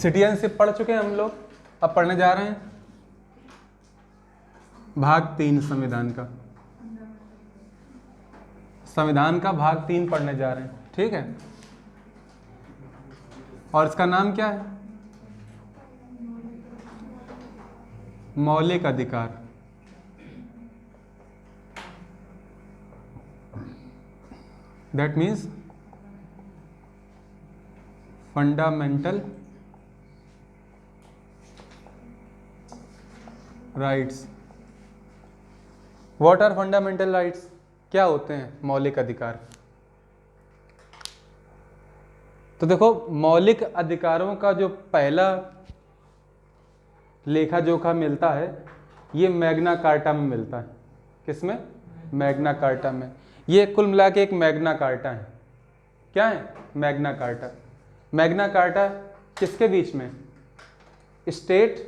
Citizenship पढ़ चुके हैं हम लोग, अब पढ़ने जा रहे हैं भाग 3 संविधान का। संविधान का भाग 3 पढ़ने जा रहे हैं, ठीक है। और इसका नाम क्या है? मौलिक अधिकार। That means fundamental rights. What are fundamental rights? क्या होते हैं मौलिक अधिकार? तो देखो, मौलिक अधिकारों का जो पहला लेखा जोखा मिलता है ये मैग्ना कार्टा में मिलता है। किसमें? मैग्ना कार्टा में। ये कुल मिला के एक मैग्ना कार्टा है। क्या है? Magna carta. मैग्ना कार्टा किसके बीच में? स्टेट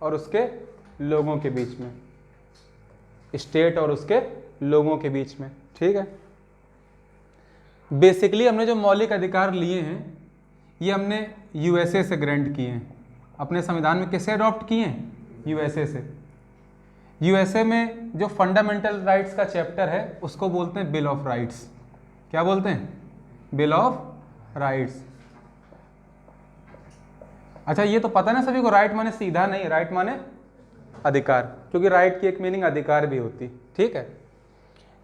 और उसके लोगों के बीच में। स्टेट और उसके लोगों के बीच में, ठीक है। बेसिकली हमने जो मौलिक अधिकार लिए हैं ये हमने यूएसए से ग्रांट किए हैं। अपने संविधान में किससे अडॉप्ट किए हैं? यूएसए से। यूएसए में जो फंडामेंटल राइट्स का चैप्टर है उसको बोलते हैं बिल ऑफ राइट्स। क्या बोलते हैं? Bill of rights. अच्छा, ये तो पता ना सभी को, राइट माने सीधा नहीं, राइट माने अधिकार, क्योंकि राइट की एक मीनिंग अधिकार भी होती, ठीक है।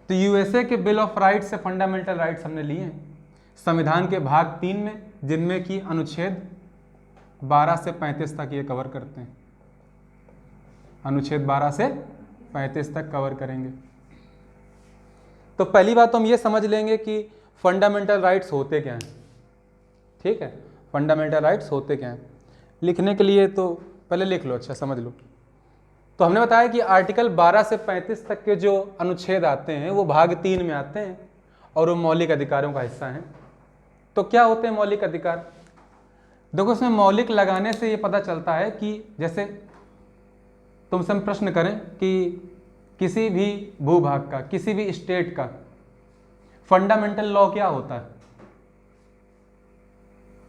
तो यूएसए के बिल ऑफ राइट्स से फंडामेंटल राइट्स हमने लिए हैं संविधान के भाग 3 में, जिनमें कि अनुच्छेद 12 से 35 तक ये कवर करते हैं। अनुच्छेद 12 से 35 तक कवर करेंगे। तो पहली बात तो हम ये समझ लेंगे कि फंडामेंटल राइट्स होते क्या हैं, ठीक है। फंडामेंटल राइट्स होते क्या हैं, लिखने के लिए तो पहले लिख लो, अच्छा समझ लो। तो हमने बताया कि आर्टिकल 12 से 35 तक के जो अनुच्छेद आते हैं वो भाग 3 में आते हैं और वो मौलिक अधिकारों का हिस्सा हैं। तो क्या होते हैं मौलिक अधिकार? देखो, इसमें मौलिक लगाने से ये पता चलता है कि जैसे तुमसे हम प्रश्न करें कि किसी भी भूभाग का, किसी भी स्टेट का फंडामेंटल लॉ क्या होता है?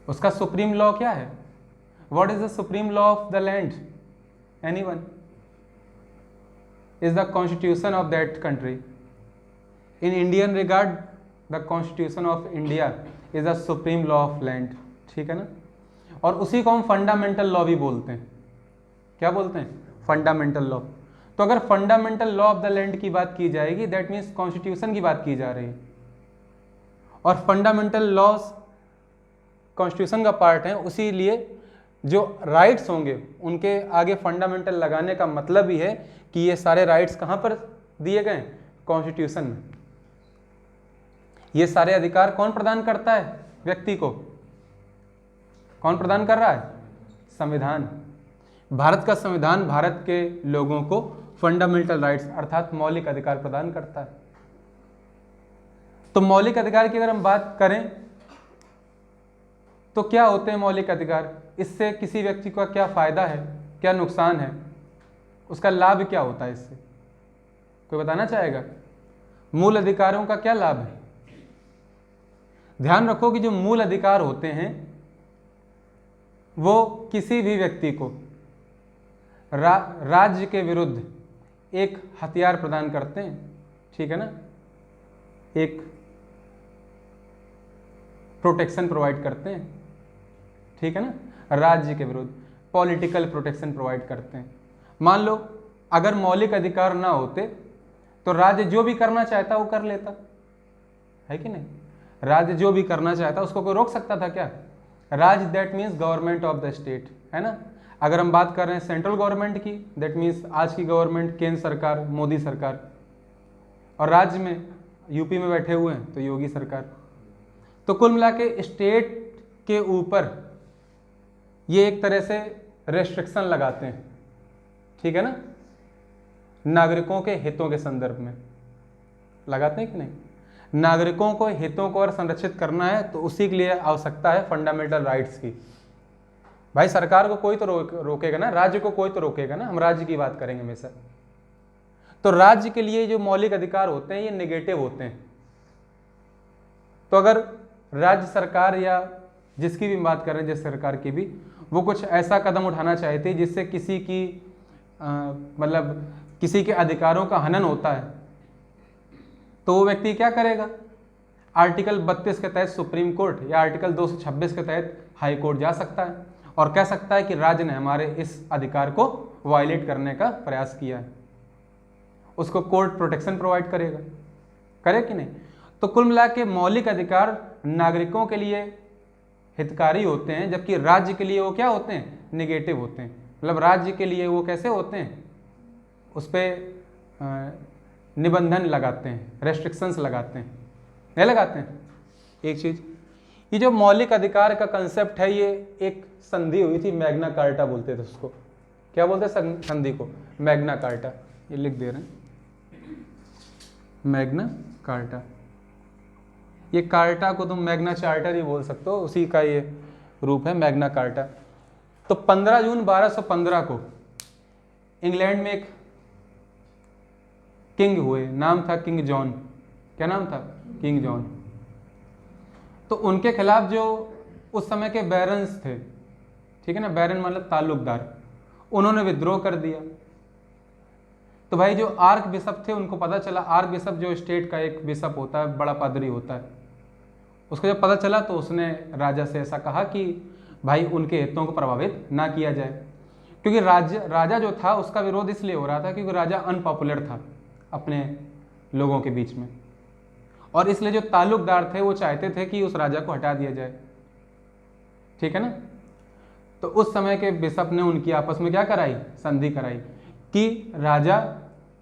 उसका सुप्रीम लॉ क्या है? What is the supreme law of the land? Anyone? is the constitution of that country. In Indian regard, the constitution of India is the supreme law of land, ठीक है ना। और उसी को हम फंडामेंटल लॉ भी बोलते हैं। क्या बोलते हैं? Fundamental law. तो अगर fundamental law of the land की बात की जाएगी, दैट मीन्स कॉन्स्टिट्यूशन की बात की जा रही है। और फंडामेंटल लॉज कॉन्स्टिट्यूशन का पार्ट है, उसीलिए जो राइट्स होंगे उनके आगे फंडामेंटल लगाने का मतलब ही है कि ये सारे राइट्स कहाँ पर दिए गए? कॉन्स्टिट्यूशन में। ये सारे अधिकार कौन प्रदान करता है व्यक्ति को? कौन प्रदान कर रहा है? संविधान। भारत का संविधान भारत के लोगों को फंडामेंटल राइट्स अर्थात मौलिक अधिकार प्रदान करता है। तो मौलिक अधिकार की अगर हम बात करें तो क्या होते हैं मौलिक अधिकार? इससे किसी व्यक्ति का क्या फायदा है, क्या नुकसान है, उसका लाभ क्या होता है इससे? कोई बताना चाहेगा? मूल अधिकारों का क्या लाभ है? ध्यान रखो कि जो मूल अधिकार होते हैं वो किसी भी व्यक्ति को राज्य के विरुद्ध एक हथियार प्रदान करते हैं, ठीक है ना। एक प्रोटेक्शन प्रोवाइड करते हैं, ठीक है ना। राज्य के विरुद्ध पॉलिटिकल प्रोटेक्शन प्रोवाइड करते हैं। मान लो अगर मौलिक अधिकार ना होते तो राज्य जो भी करना चाहता वो कर लेता, है कि नहीं। राज्य जो भी करना चाहता उसको कोई रोक सकता था क्या? राज्य that means government of the state, है ना। अगर हम बात कर रहे हैं सेंट्रल गवर्नमेंट की, दैट मीन्स आज की गवर्नमेंट केंद्र सरकार, मोदी सरकार, और राज्य में यूपी में बैठे हुए हैं तो योगी सरकार। तो कुल मिला के स्टेट के ऊपर ये एक तरह से रेस्ट्रिक्शन लगाते हैं, ठीक है ना। नागरिकों के हितों के संदर्भ में लगाते हैं कि नहीं। नागरिकों को हितों को और संरक्षित करना है तो उसी के लिए आवश्यकता है फंडामेंटल राइट्स की। भाई सरकार को कोई तो रोकेगा ना, राज्य को कोई तो रोकेगा ना। हम राज्य की बात करेंगे हमेशा। तो राज्य के लिए जो मौलिक अधिकार होते हैं ये नेगेटिव होते हैं। तो अगर राज्य सरकार या जिसकी भी बात कर रहे हैं, जिस सरकार की भी, वो कुछ ऐसा कदम उठाना चाहती जिससे किसी की मतलब किसी के अधिकारों का हनन होता है, तो वो व्यक्ति क्या करेगा? आर्टिकल 32 के तहत सुप्रीम कोर्ट या आर्टिकल 226 के तहत हाई कोर्ट जा सकता है और कह सकता है कि राज्य ने हमारे इस अधिकार को वायलेट करने का प्रयास किया है। उसको कोर्ट प्रोटेक्शन प्रोवाइड करेगा, करे कि नहीं? तो कुल मिला के मौलिक अधिकार नागरिकों के लिए हितकारी होते हैं, जबकि राज्य के लिए वो क्या होते हैं? निगेटिव होते हैं। मतलब राज्य के लिए वो कैसे होते हैं? उस पर निबंधन लगाते हैं, रेस्ट्रिक्शंस लगाते हैं, नहीं लगाते हैं। एक चीज, ये जो मौलिक अधिकार का कंसेप्ट है, ये एक संधि हुई थी, मैग्ना कार्टा बोलते थे उसको। क्या बोलते हैं संधि को? Magna carta. ये लिख दे रहे हैं, मैग्ना कार्टा। ये कार्टा को तुम मैग्ना चार्टर ही बोल सकते हो, उसी का ये रूप है मैग्ना कार्टा। तो 15 जून 1215 को इंग्लैंड में एक किंग हुए, नाम था किंग जॉन। क्या नाम था? King John. तो उनके खिलाफ जो उस समय के बैरन्स थे, ठीक है ना, बैरन मतलब ताल्लुकदार, उन्होंने विद्रोह कर दिया। तो भाई जो आर्क बिशप थे, उनको पता चला, आर्क बिशप जो स्टेट का एक बिशप होता है, बड़ा पादरी होता है, उसको जब पता चला तो उसने राजा से ऐसा कहा कि भाई उनके हितों को प्रभावित ना किया जाए, क्योंकि राजा जो था उसका विरोध इसलिए हो रहा था क्योंकि राजा अनपॉपुलर था अपने लोगों के बीच में, और इसलिए जो ताल्लुकदार थे वो चाहते थे कि उस राजा को हटा दिया जाए, ठीक है ना। तो उस समय के बिशप ने उनकी आपस में क्या कराई? संधि कराई कि राजा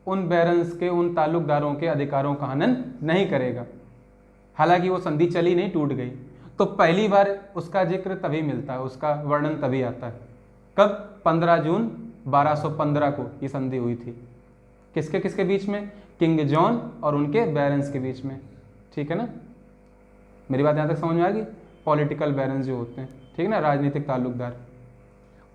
उन बैरन्स के, उन ताल्लुकदारों के अधिकारों का हनन नहीं करेगा। हालांकि वो संधि चली नहीं, टूट गई। तो पहली बार उसका जिक्र तभी मिलता है, उसका वर्णन तभी आता है। कब? 15 जून 1215 को ये संधि हुई थी। किसके किसके बीच में? किंग जॉन और उनके बैरन्स के बीच में, ठीक है ना। मेरी बात यहाँ तक समझ में आ गई? पॉलिटिकल बैरन्स जो होते हैं, ठीक है ना, राजनीतिक ताल्लुकदार,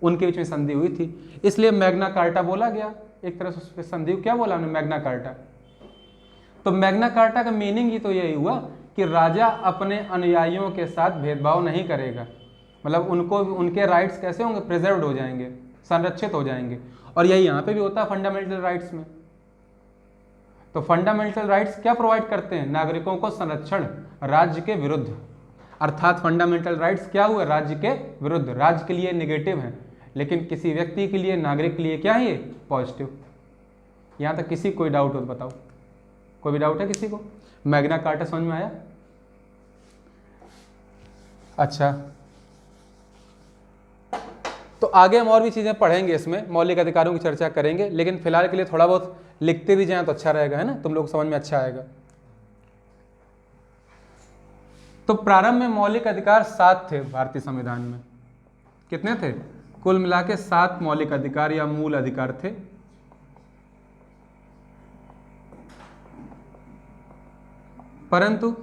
उनके बीच में संधि हुई थी, इसलिए मैग्ना कार्टा बोला गया। एक तरह से उस पर संधि क्या बोला हमने? Magna carta. तो मैग्ना कार्टा का मीनिंग ही तो यही हुआ कि राजा अपने अनुयायियों के साथ भेदभाव नहीं करेगा, मतलब उनको, उनके राइट्स कैसे होंगे? प्रिजर्व्ड हो जाएंगे, संरक्षित हो जाएंगे। और यही यहाँ पे भी होता है फंडामेंटल राइट्स में। तो फंडामेंटल राइट्स क्या प्रोवाइड करते हैं? नागरिकों को संरक्षण राज्य के विरुद्ध, अर्थात फंडामेंटल राइट्स क्या हुए? राज्य के विरुद्ध। राज्य के लिए नेगेटिव है, लेकिन किसी व्यक्ति के लिए, नागरिक के लिए क्या है? ये पॉजिटिव। यहाँ तक किसी कोई डाउट हो तो बताओ? कोई भी डाउट है किसी को? मैग्ना कार्टा समझ में आया? अच्छा, तो आगे हम और भी चीजें पढ़ेंगे, इसमें मौलिक अधिकारों की चर्चा करेंगे, लेकिन फिलहाल के लिए थोड़ा बहुत लिखते भी जाएं तो अच्छा रहेगा, है ना, तुम लोग समझ में अच्छा आएगा। तो प्रारंभ में मौलिक अधिकार 7 थे भारतीय संविधान में। कितने थे? कुल मिला के 7 मौलिक अधिकार या मूल अधिकार थे। परंतु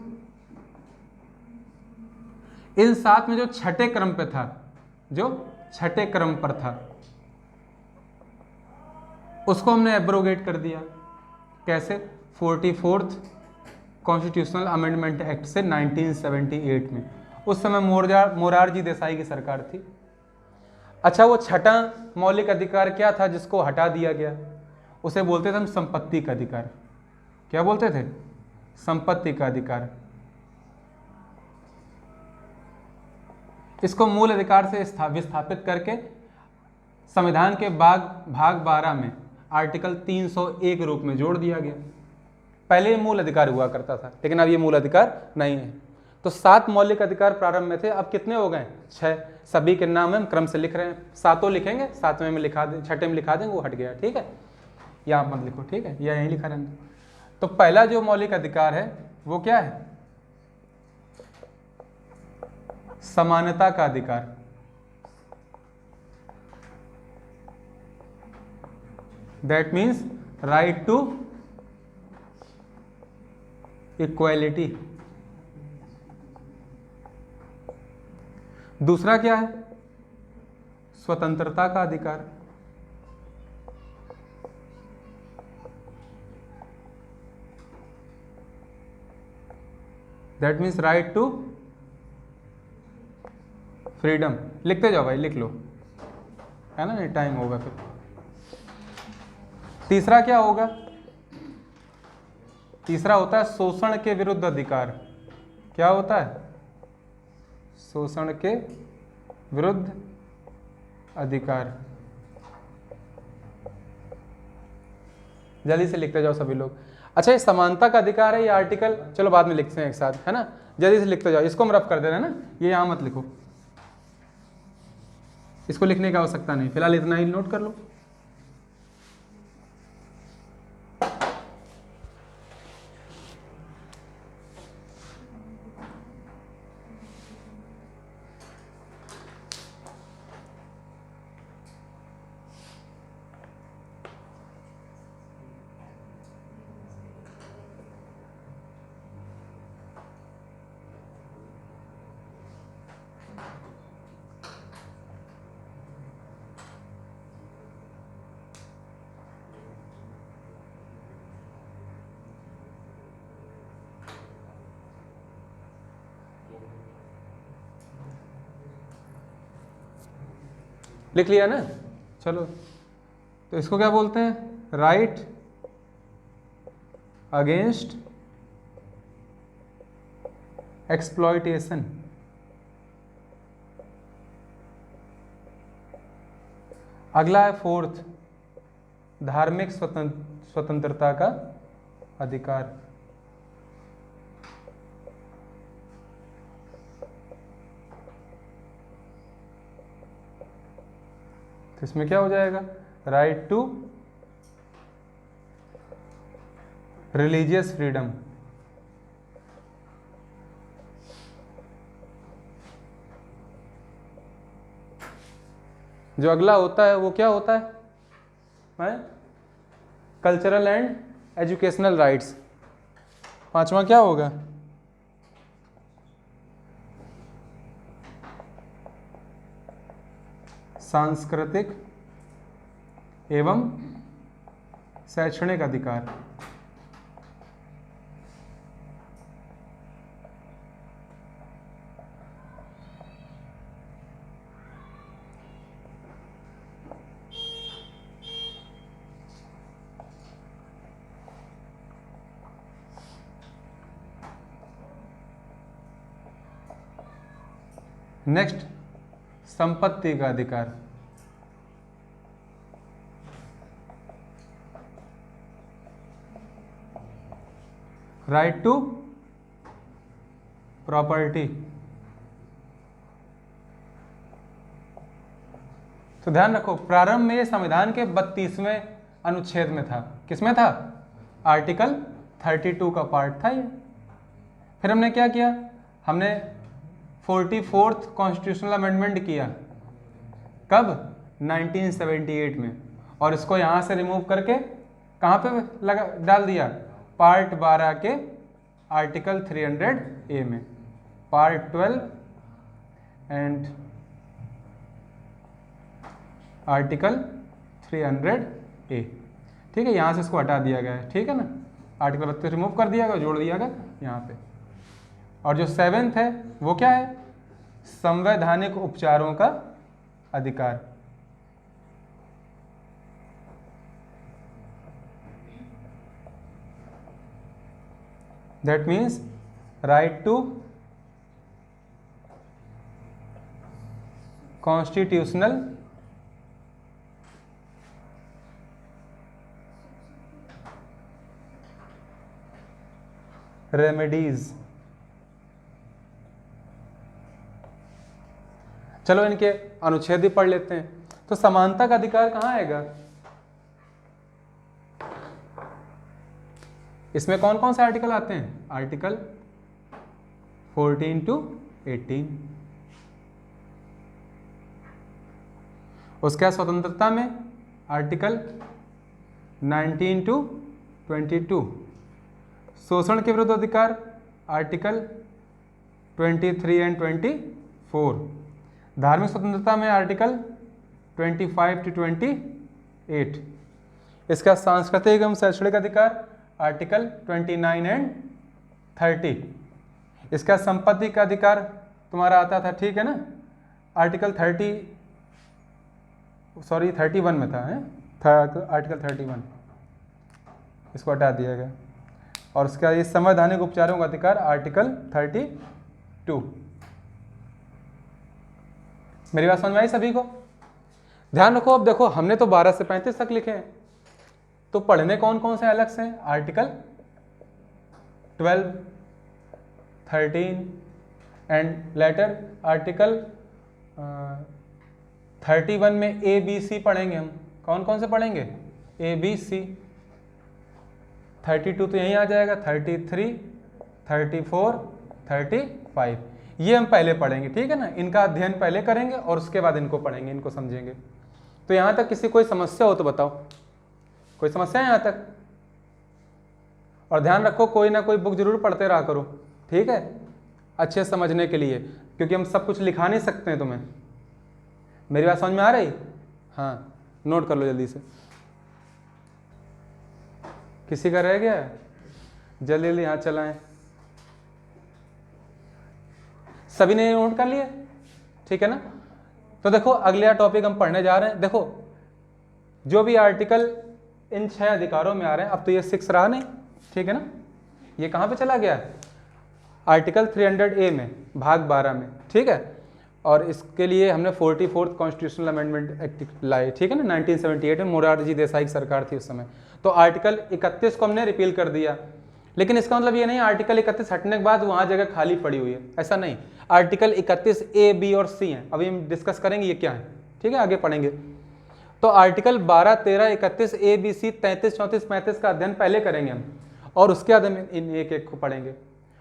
इन 7 में जो छठे क्रम पे था, जो छठे क्रम पर था, उसको हमने एब्रोगेट कर दिया। कैसे? 44th कॉन्स्टिट्यूशनल अमेंडमेंट एक्ट से 1978 में। उस समय मोरारजी देसाई की सरकार थी। अच्छा, वो छठा मौलिक अधिकार क्या था जिसको हटा दिया गया? उसे बोलते थे हम संपत्ति का अधिकार। क्या बोलते थे? संपत्ति का अधिकार। इसको मूल अधिकार से विस्थापित करके संविधान के भाग 12 में आर्टिकल 301 रूप में जोड़ दिया गया। पहले ये मूल अधिकार हुआ करता था, लेकिन अब ये मूल अधिकार नहीं है। तो 7 मौलिक अधिकार प्रारंभ में थे, अब कितने हो गए? 6। सभी के नाम हम क्रम से लिख रहे हैं, 7 लिखेंगे, 7वें में लिखा दें, 6ठे में लिखा देंगे, वो हट गया, ठीक है। या आप मत लिखो, ठीक है, या यहीं लिखा रहने। तो पहला जो मौलिक अधिकार है वो क्या है? समानता का अधिकार। That means right to equality. दूसरा क्या है? स्वतंत्रता का अधिकार। That means right to freedom. लिखते जाओ भाई, लिख लो। है ना, नहीं टाइम होगा फिर। तीसरा क्या होगा? तीसरा होता है शोषण के विरुद्ध अधिकार। क्या होता है? शोषण के विरुद्ध अधिकार। जल्दी से लिखते जाओ सभी लोग। अच्छा, ये समानता का अधिकार है, ये आर्टिकल चलो बाद में लिखते हैं एक साथ, है ना। जल्दी से लिखते जाओ, इसको हम रफ कर दे रहे हैं ना, ये यहाँ मत लिखो, इसको लिखने की आवश्यकता नहीं, फिलहाल इतना ही नोट कर लो। लिख लिया ना? चलो, तो इसको क्या बोलते हैं? Right against exploitation. अगला है फोर्थ, धार्मिक स्वतंत्रता का अधिकार। तो इसमें क्या हो जाएगा? Right to religious freedom. जो अगला होता है वो क्या होता है? Cultural and educational rights. पांचवा क्या होगा? सांस्कृतिक एवं शैक्षणिक अधिकार। नेक्स्ट, संपत्ति का अधिकार। Right to property. तो ध्यान रखो, प्रारंभ में ये संविधान के 32वें अनुच्छेद में था। किसमें था? आर्टिकल 32 का पार्ट था ये। फिर हमने क्या किया? हमने 44th कॉन्स्टिट्यूशनल अमेंडमेंट किया। कब? 1978 में। और इसको यहाँ से रिमूव करके कहाँ पे लगा डाल दिया? पार्ट 12 के आर्टिकल 300A में। Part 12 and article 300A। ठीक है, यहाँ से इसको हटा दिया गया है। ठीक है ना, आर्टिकल 32 रिमूव कर दिया गया, जोड़ दिया गया यहाँ पे। और जो 7th है वो क्या है? संवैधानिक उपचारों का अधिकार। That means right to constitutional remedies. चलो इनके अनुच्छेद ही पढ़ लेते हैं। तो समानता का अधिकार कहाँ आएगा? इसमें कौन कौन से आर्टिकल आते हैं? Article 14 to 18। उसके बाद स्वतंत्रता में आर्टिकल 19 to 22। शोषण के विरुद्ध अधिकार आर्टिकल 23 एंड 24। धार्मिक स्वतंत्रता में आर्टिकल 25 to 28। इसका सांस्कृतिक एवं शैक्षणिक अधिकार आर्टिकल 29 एंड 30। इसका संपत्ति का अधिकार तुम्हारा आता था, ठीक है ना, आर्टिकल 30 सॉरी 31 में था, है आर्टिकल 31, इसको हटा दिया गया। और उसका ये संवैधानिक उपचारों का अधिकार आर्टिकल 32। मेरी बात समझ में आई सभी को? ध्यान रखो, अब देखो हमने तो 12 से 35 तक लिखे हैं, तो पढ़ने कौन कौन से अलग से हैं? आर्टिकल 12, 13 एंड लेटर आर्टिकल 31 में ABC पढ़ेंगे हम। कौन कौन से पढ़ेंगे? ABC। 32 तो यहीं आ जाएगा, 33, 34, 35, ये हम पहले पढ़ेंगे, ठीक है ना। इनका अध्ययन पहले करेंगे और उसके बाद इनको पढ़ेंगे, इनको समझेंगे। तो यहाँ तक किसी कोई समस्या हो तो बताओ, कोई समस्या है यहाँ तक? और ध्यान रखो कोई ना कोई बुक जरूर पढ़ते रहा करो, ठीक है, अच्छे समझने के लिए, क्योंकि हम सब कुछ लिखा नहीं सकते हैं तुम्हें। मेरी बात समझ में आ रही? हाँ, नोट कर लो जल्दी से। किसी का रह गया? जल्दी जल्दी हाथ चलाएं। सभी ने नोट कर लिया? ठीक है ना। तो देखो अगला टॉपिक हम पढ़ने जा रहे हैं। देखो जो भी आर्टिकल इन 6 अधिकारों में आ रहे हैं, अब तो ये 6 रहा नहीं, ठीक है ना, ये कहाँ पे चला गया? आर्टिकल 300A में, भाग 12 में, ठीक है। और इसके लिए हमने 44th कॉन्स्टिट्यूशनल अमेंडमेंट एक्ट लाए, ठीक है ना, 1978 में मोरारजी देसाई की सरकार थी उस समय। तो आर्टिकल 31 को हमने रिपील कर दिया, लेकिन इसका मतलब ये नहीं आर्टिकल 31 हटने के बाद वहाँ जगह खाली पड़ी हुई है, ऐसा नहीं। आर्टिकल 31A, B और C हैं, अभी हम डिस्कस करेंगे ये क्या है, ठीक है, आगे पढ़ेंगे। तो आर्टिकल 12, 13, 31, A, B, C, 33, 34, 35 का अध्ययन पहले करेंगे हम, और उसके बाद हम इन एक एक को पढ़ेंगे।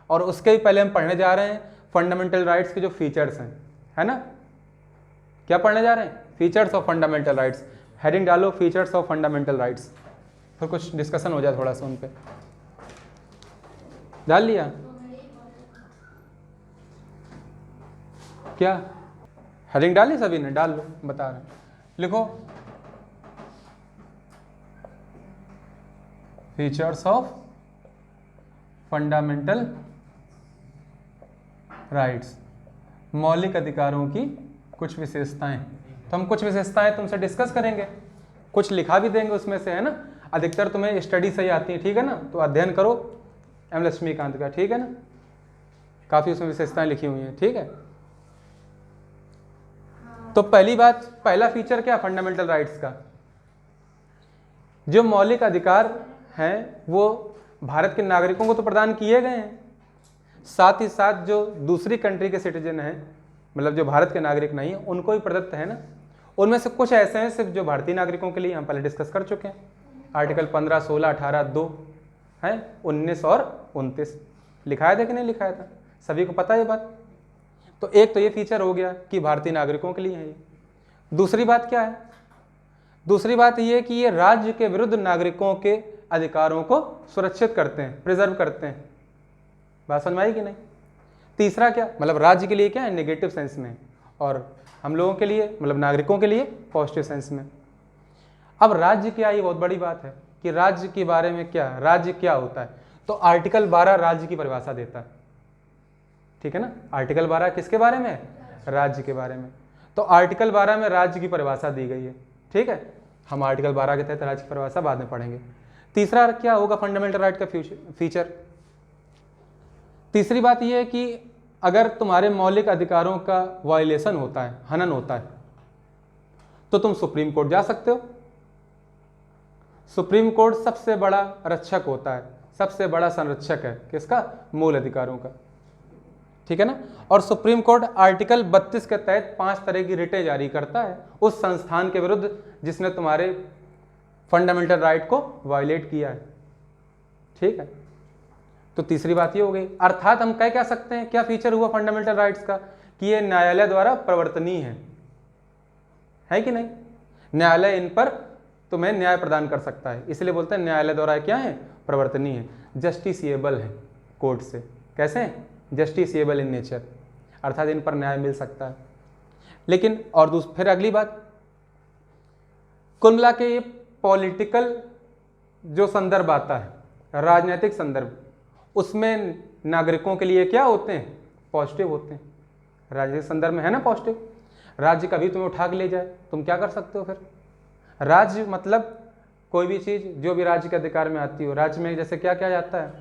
और उसके भी पहले हम पढ़ने जा रहे हैं फंडामेंटल राइट्स के जो फीचर्स हैं, है ना। क्या पढ़ने जा रहे हैं? Features of fundamental rights. Heading डालो फीचर्स ऑफ फंडामेंटल राइट्स, फिर कुछ डिस्कशन हो जाए थोड़ा सा उन पे। डाल लिया क्या? हेडिंग डाली सभी ने? डाल लो, बता रहे हैं। लिखो फीचर्स ऑफ फंडामेंटल राइट्स, मौलिक अधिकारों की कुछ विशेषताएं। तो हम कुछ विशेषताएं तुमसे डिस्कस करेंगे, कुछ लिखा भी देंगे उसमें से, है ना। अधिकतर तुम्हें स्टडी से ही आती है, ठीक है ना, तो अध्ययन करो एम लक्ष्मीकांत का, ठीक है ना, काफ़ी उसमें विशेषताएं लिखी हुई हैं, ठीक है। तो पहली बात, पहला फीचर क्या फंडामेंटल राइट्स का? जो मौलिक अधिकार हैं वो भारत के नागरिकों को तो प्रदान किए गए हैं, साथ ही साथ जो दूसरी कंट्री के सिटीजन हैं, मतलब जो भारत के नागरिक नहीं है, उनको भी प्रदत्त है ना। उनमें से कुछ ऐसे हैं सिर्फ जो भारतीय नागरिकों के लिए, हम पहले डिस्कस कर चुके हैं। आर्टिकल 15, 16, 18, 2 है, 19 और 29 लिखाया था कि नहीं लिखाया था? सभी को पता है ये बात। तो एक तो ये फीचर हो गया कि भारतीय नागरिकों के लिए है ये। दूसरी बात क्या है? दूसरी बात ये कि ये राज्य के विरुद्ध नागरिकों के अधिकारों को सुरक्षित करते हैं, प्रिजर्व करते हैं। बात समझ में आई कि नहीं? तीसरा क्या, मतलब राज्य के लिए क्या है? नेगेटिव सेंस में, और हम लोगों के लिए, मतलब नागरिकों के लिए पॉजिटिव सेंस में। अब राज्य क्या, ये बहुत बड़ी बात है कि राज्य के बारे में क्या, राज्य क्या होता है। तो आर्टिकल 12 राज्य की परिभाषा देता है, ठीक है ना। आर्टिकल 12 किसके बारे में? राज्य के बारे में। तो आर्टिकल 12 में राज्य की परिभाषा दी गई है, ठीक है। हम आर्टिकल 12 के तहत राज्य की परिभाषा बाद में पढ़ेंगे। तीसरा क्या होगा फंडामेंटल राइट का फीचर? तीसरी बात यह है कि अगर तुम्हारे मौलिक अधिकारों का वायलेशन होता है, हनन होता है, तो तुम सुप्रीम कोर्ट जा सकते हो। सुप्रीम कोर्ट सबसे बड़ा रक्षक होता है, सबसे बड़ा संरक्षक है किसका? मूल अधिकारों का, ठीक है ना। और सुप्रीम कोर्ट आर्टिकल 32 के तहत 5 तरह की रिटें जारी करता है उस संस्थान के विरुद्ध जिसने तुम्हारे फंडामेंटल राइट को वायलेट किया है, ठीक है। तो तीसरी बात ये हो गई। अर्थात हम कह सकते हैं क्या फीचर हुआ फंडामेंटल राइट्स का? कि ये न्यायालय द्वारा प्रवर्तनीय है कि नहीं? न्यायालय इन पर तुम्हें न्याय प्रदान कर सकता है, इसलिए बोलते हैं न्यायालय द्वारा क्या है? प्रवर्तनीय है, जस्टिसिएबल है कोर्ट से। कैसे? जस्टिसिएबल इन नेचर, अर्थात इन पर न्याय मिल सकता है। लेकिन और फिर अगली बात, कुल मिला के ये पॉलिटिकल जो संदर्भ आता है, राजनीतिक संदर्भ, उसमें नागरिकों के लिए क्या होते हैं? पॉजिटिव होते हैं। राजनीतिक संदर्भ में है ना पॉजिटिव। राज्य कभी तुम्हें उठा के ले जाए, तुम क्या कर सकते हो फिर? राज्य मतलब कोई भी चीज़ जो भी राज्य के अधिकार में आती हो। राज्य में जैसे क्या क्या जाता है,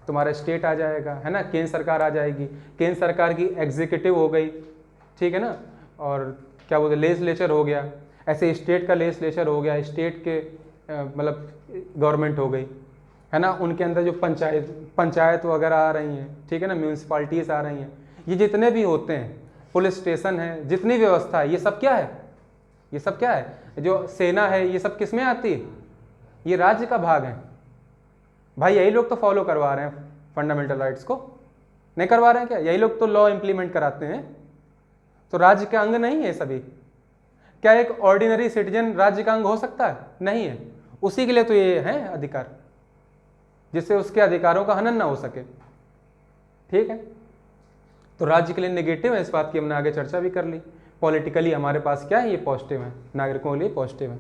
तुम्हारा स्टेट आ जाएगा, है ना, केंद्र सरकार आ जाएगी, केंद्र सरकार की एग्जीक्यूटिव हो गई, ठीक है ना, और क्या बोलते लेजिस्लेचर हो गया, ऐसे स्टेट का लेजिस्लेचर हो गया, स्टेट के मतलब गवर्नमेंट हो गई, है ना, उनके अंदर जो पंचायत वगैरह आ रही हैं, ठीक है ना, म्यूनसिपाल्टीज आ रही हैं, ये जितने भी होते हैं, पुलिस स्टेशन है, जितनी व्यवस्था है, ये सब क्या है, ये सब क्या है, जो सेना है, ये सब किस में आती है? ये राज्य का भाग है भाई। यही लोग तो फॉलो करवा रहे हैं फंडामेंटल राइट्स को, नहीं करवा रहे हैं क्या? यही लोग तो लॉ इंप्लीमेंट कराते हैं, तो राज्य का अंग नहीं है सभी? क्या एक ऑर्डिनरी सिटीजन राज्य का अंग हो सकता है? नहीं है। उसी के लिए तो ये है अधिकार, जिससे उसके अधिकारों का हनन ना हो सके, ठीक है। तो राज्य के लिए नेगेटिव है, इस बात की हमने आगे चर्चा भी कर ली। पॉलिटिकली हमारे पास क्या है, ये पॉजिटिव है, नागरिकों के लिए पॉजिटिव है।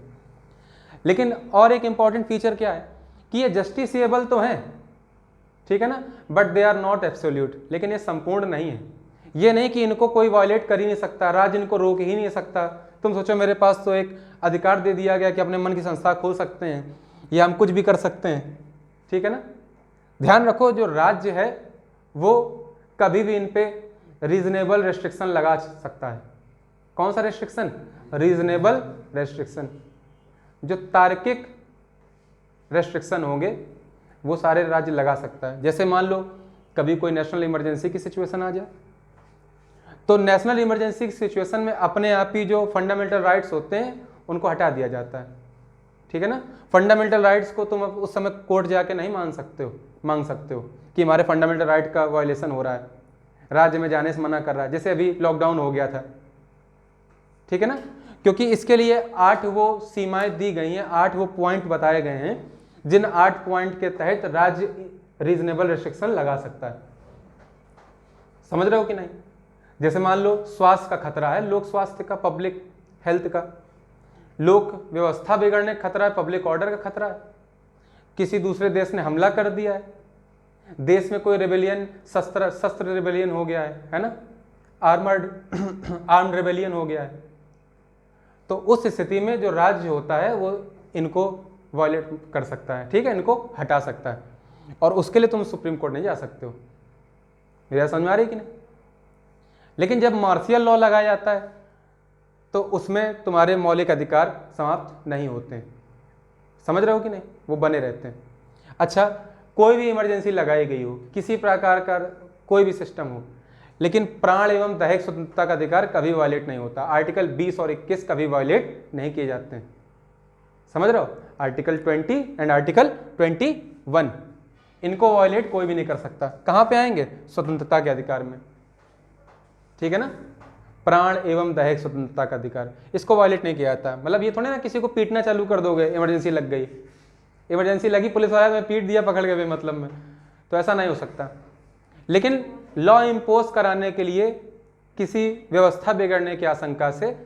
लेकिन और एक इंपॉर्टेंट फीचर क्या है कि ये जस्टिसेबल तो हैं, ठीक है ना, but they are not absolute, लेकिन ये संपूर्ण नहीं है। ये नहीं कि इनको कोई वायलेट कर ही नहीं सकता, राज्य इनको रोक ही नहीं सकता। तुम सोचो मेरे पास तो एक अधिकार दे दिया गया कि अपने मन की संस्था खोल सकते हैं या हम कुछ भी कर सकते हैं, ठीक है ना। ध्यान रखो जो राज्य है वो कभी भी इन पे रीजनेबल रेस्ट्रिक्शन लगा सकता है। कौन सा रेस्ट्रिक्शन? Reasonable restriction. जो तार्किक रेस्ट्रिक्शन होंगे वो सारे राज्य लगा सकता है। जैसे मान लो कभी कोई नेशनल इमरजेंसी की सिचुएशन आ जाए, तो नेशनल इमरजेंसी की सिचुएशन में अपने आप ही जो फंडामेंटल राइट्स होते हैं उनको हटा दिया जाता है, ठीक है ना। फंडामेंटल राइट्स को तुम उस समय कोर्ट जाके नहीं मांग सकते हो कि हमारे फंडामेंटल राइट का वायलेशन हो रहा है, राज्य में जाने से मना कर रहा है, जैसे अभी लॉकडाउन हो गया था, ठीक है ना, क्योंकि इसके लिए 8 वो सीमाएं दी गई हैं, 8 वो पॉइंट बताए गए हैं, जिन 8 पॉइंट के तहत राज्य रीजनेबल रेस्ट्रिक्शन लगा सकता है। समझ रहे हो कि नहीं? जैसे मान लो स्वास्थ्य का खतरा है, लोक स्वास्थ्य का, पब्लिक हेल्थ का, लोक व्यवस्था बिगड़ने का खतरा है, पब्लिक ऑर्डर का खतरा है, किसी दूसरे देश ने हमला कर दिया है, देश में कोई रेबेलियन, शस्त्र रेबेलियन हो गया है ना, आर्म्ड रेबेलियन हो गया है, तो उस स्थिति में जो राज्य होता है वो इनको वायलेट कर सकता है, ठीक है, इनको हटा सकता है, और उसके लिए तुम सुप्रीम कोर्ट नहीं जा सकते हो। मेरा समझ में आ रही कि नहीं? लेकिन जब मार्शियल लॉ लगाया जाता है तो उसमें तुम्हारे मौलिक अधिकार समाप्त नहीं होते हैं। समझ रहे हो कि नहीं? वो बने रहते हैं। अच्छा, कोई भी इमरजेंसी लगाई गई हो, किसी प्रकार का कोई भी सिस्टम हो, लेकिन प्राण एवं दैहिक स्वतंत्रता का अधिकार कभी वायलेट नहीं होता। आर्टिकल 20 और 21 कभी वायलेट नहीं किए जाते हैं। समझ रहे हो? आर्टिकल 20 एंड आर्टिकल 21 इनको वायलेट कोई भी नहीं कर सकता। कहाँ पे आएंगे? स्वतंत्रता के अधिकार में, ठीक है ना, प्राण एवं दैहिक स्वतंत्रता का अधिकार, इसको वायलेट नहीं किया जाता। मतलब ये थोड़े ना किसी को पीटना चालू कर दोगे, इमरजेंसी लग गई, इमरजेंसी लगी, पुलिस वाला में पीट दिया पकड़ के मतलब में, तो ऐसा नहीं हो सकता। लेकिन लॉ इम्पोज कराने के लिए किसी व्यवस्था बिगड़ने की आशंका से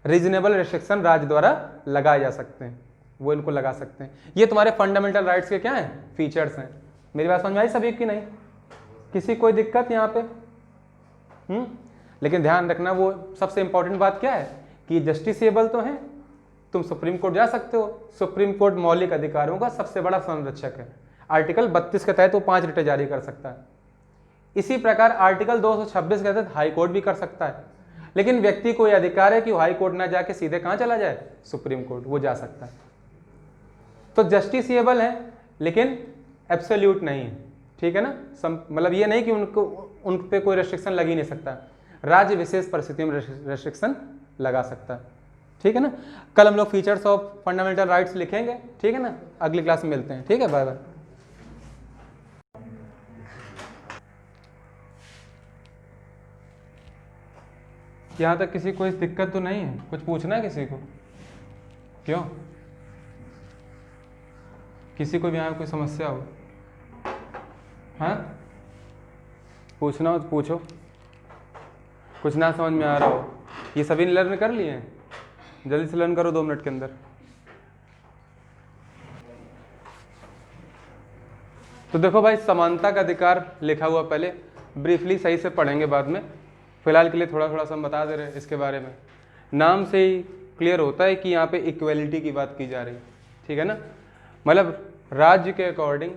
रीजनेबल रिस्ट्रिक्शन राज्य द्वारा लगाए जा सकते हैं, वो इनको लगा सकते हैं। ये तुम्हारे फंडामेंटल राइट्स के क्या हैं? फीचर्स हैं। मेरी बात समझ में आई सभी की? नहीं किसी कोई दिक्कत यहाँ पे? लेकिन ध्यान रखना, वो सबसे इंपॉर्टेंट बात क्या है कि जस्टिसेबल तो है, तुम सुप्रीम कोर्ट जा सकते हो। सुप्रीम कोर्ट मौलिक अधिकारों का सबसे बड़ा संरक्षक है। आर्टिकल 32 के तहत वो 5 रिटें जारी कर सकता है। इसी प्रकार आर्टिकल 226 के तहत हाई कोर्ट भी कर सकता है। लेकिन व्यक्ति को यह अधिकार है कि वो हाई कोर्ट ना जाके सीधे कहाँ चला जाए? सुप्रीम कोर्ट, वो जा सकता है। तो जस्टिसेबल है लेकिन एब्सोल्यूट नहीं है, ठीक है ना। मतलब ये नहीं कि उन पे कोई रेस्ट्रिक्शन लग ही नहीं सकता, राज्य विशेष परिस्थितियों में रेस्ट्रिक्शन लगा सकता है, ठीक है ना। कल हम लोग फीचर्स ऑफ फंडामेंटल राइट्स लिखेंगे, ठीक है ना। अगली क्लास में मिलते हैं, ठीक है, बाय बाय। यहाँ तक किसी को इस दिक्कत तो नहीं है? कुछ पूछना है किसी को? क्यों? किसी को भी यहाँ कोई समस्या हो? हाँ, पूछना हो तो पूछो। कुछ ना समझ में आ रहा हो, ये सभी ने लर्न कर लिए हैं? जल्दी से लर्न करो 2 मिनट के अंदर। तो देखो भाई, समानता का अधिकार लिखा हुआ, पहले ब्रीफली सही से पढ़ेंगे बाद में, फिलहाल के लिए थोड़ा थोड़ा सा हम बता दे रहे हैं इसके बारे में। नाम से ही क्लियर होता है कि यहाँ पे इक्वलिटी की बात की जा रही है, ठीक है ना। मतलब राज्य के अकॉर्डिंग,